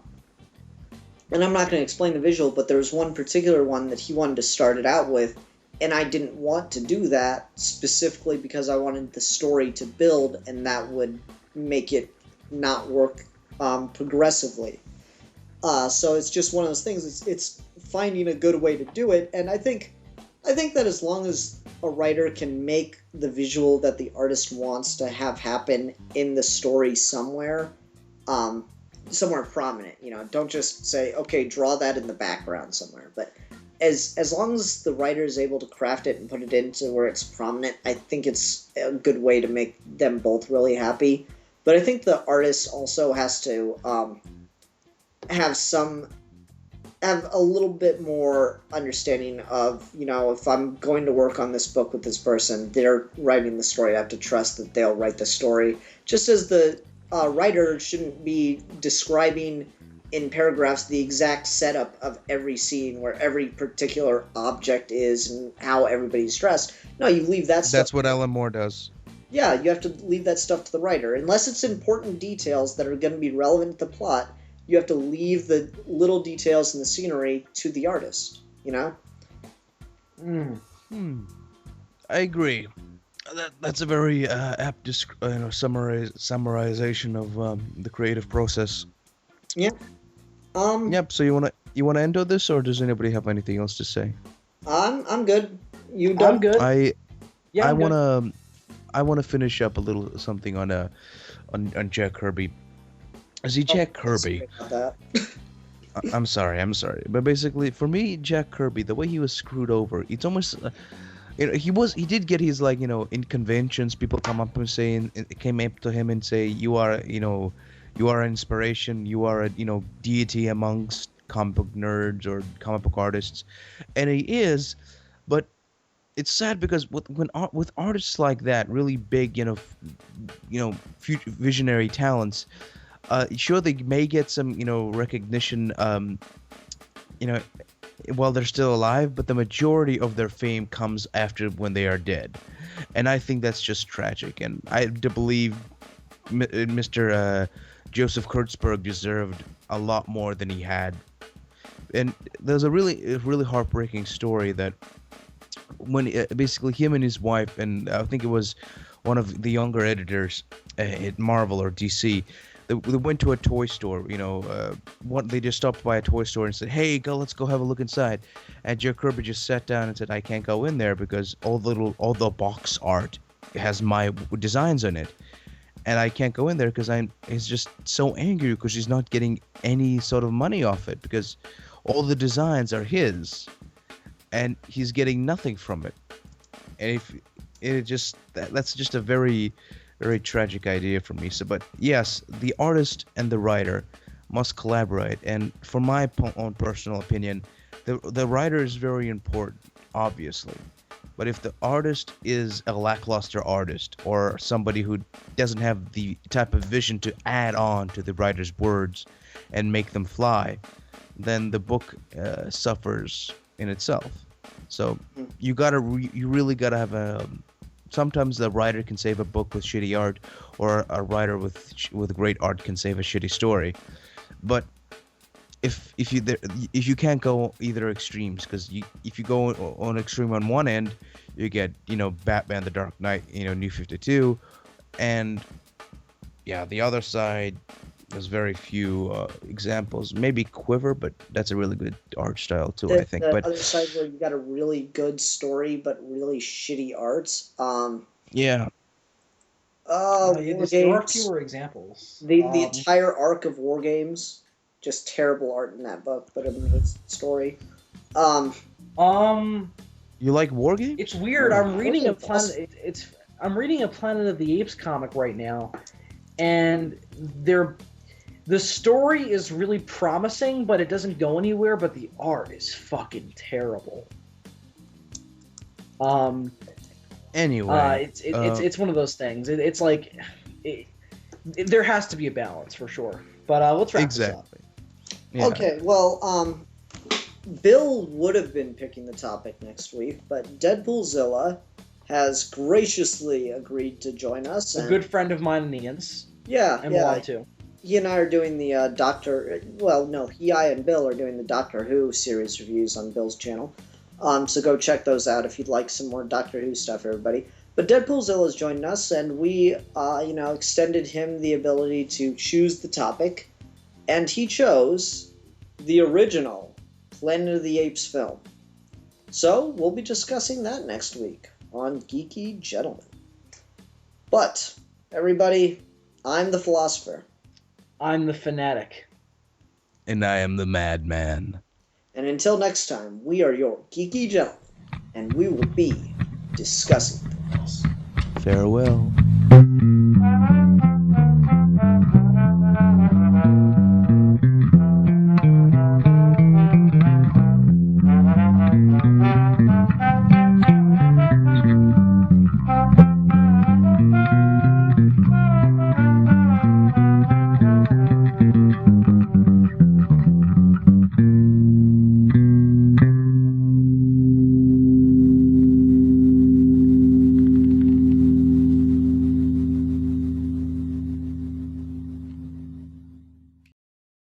Speaker 3: I'm not going to explain the visual, but there was one particular one that he wanted to start it out with, and I didn't want to do that specifically because I wanted the story to build, and that would make it not work progressively. So it's just one of those things. It's finding a good way to do it, and I think that as long as a writer can make the visual that the artist wants to have happen in the story somewhere prominent, don't just say, okay, draw that in the background somewhere, but as long as the writer is able to craft it and put it into where it's prominent, I think it's a good way to make them both really happy. But I think the artist also has to have some have a little bit more understanding of, if I'm going to work on this book with this person, they're writing the story. I have to trust that they'll write the story. Just as the writer shouldn't be describing in paragraphs the exact setup of every scene where every particular object is and how everybody's dressed. No, you leave that stuff.
Speaker 2: That's what Alan Moore does.
Speaker 3: Yeah, you have to leave that stuff to the writer. Unless it's important details that are going to be relevant to the plot, you have to leave the little details in the scenery to the artist,
Speaker 2: I agree. That's a very apt summarization of the creative process.
Speaker 3: Yeah.
Speaker 2: Yep. So you wanna end on this, or does anybody have anything else to say?
Speaker 3: I'm good. You done?
Speaker 1: I'm good.
Speaker 2: I
Speaker 1: I'm good.
Speaker 2: wanna finish up a little something on Jack Kirby. See, Jack Kirby.
Speaker 3: Sorry about that.
Speaker 2: I'm sorry, but basically, for me, Jack Kirby, the way he was screwed over, it's almost, he did get his in conventions, people came up to him and say, you are an inspiration, you are a deity amongst comic book nerds or comic book artists, and he is, but it's sad because with artists like that, really big, future visionary talents. Sure, they may get some, recognition, while they're still alive, but the majority of their fame comes after when they are dead. And I think that's just tragic. And I do believe Mr. Joseph Kurtzberg deserved a lot more than he had. And there's a really heartbreaking story that when basically him and his wife, and I think it was one of the younger editors at Marvel or DC, they went to a toy store, they just stopped by a toy store and said, hey, let's go have a look inside. And Jack Kirby just sat down and said, I can't go in there because all the box art has my designs on it. And I can't go in there because he's just so angry because he's not getting any sort of money off it because all the designs are his and he's getting nothing from it. And that's just a very, very tragic idea for me. So, but yes, the artist and the writer must collaborate. And for my own personal opinion, the writer is very important, obviously. But if the artist is a lackluster artist or somebody who doesn't have the type of vision to add on to the writer's words and make them fly, then the book suffers in itself. So you really gotta have a. Sometimes the writer can save a book with shitty art, or a writer with great art can save a shitty story. But if you can't go either extremes, because if you go on extreme on one end, you get Batman: The Dark Knight, New 52, and yeah, the other side, there's very few examples. Maybe Quiver, but that's a really good art style too, I think.
Speaker 3: The
Speaker 2: But
Speaker 3: other side where you got a really good story but really shitty art.
Speaker 2: yeah,
Speaker 3: War
Speaker 4: there are
Speaker 3: Games.
Speaker 4: fewer examples.
Speaker 3: The entire arc of War Games, just terrible art in that book, but amazing story.
Speaker 2: you like War Games?
Speaker 1: It's weird. I'm reading a
Speaker 3: Awesome.
Speaker 1: Planet. I'm reading a Planet of the Apes comic right now, and the story is really promising, but it doesn't go anywhere. But the art is fucking terrible.
Speaker 2: Anyway,
Speaker 1: it's one of those things. It's like there has to be a balance for sure. But let's wrap this up.
Speaker 2: exactly. Yeah.
Speaker 3: Okay, well, Bill would have been picking the topic next week, but Deadpoolzilla has graciously agreed to join us.
Speaker 1: A good friend of mine and Ian's,
Speaker 3: Yeah,
Speaker 1: and
Speaker 3: yeah.
Speaker 1: Juan too.
Speaker 3: He and I are doing the I and Bill are doing the Doctor Who series reviews on Bill's channel. So go check those out if you'd like some more Doctor Who stuff, everybody. But Deadpoolzilla has joined us, and we, extended him the ability to choose the topic, and he chose the original Planet of the Apes film. So we'll be discussing that next week on Geeky Gentlemen. But, everybody, I'm the philosopher.
Speaker 1: I'm the fanatic.
Speaker 2: And I am the madman.
Speaker 3: And until next time, we are your geeky gentlemen, and we will be discussing things.
Speaker 2: Farewell.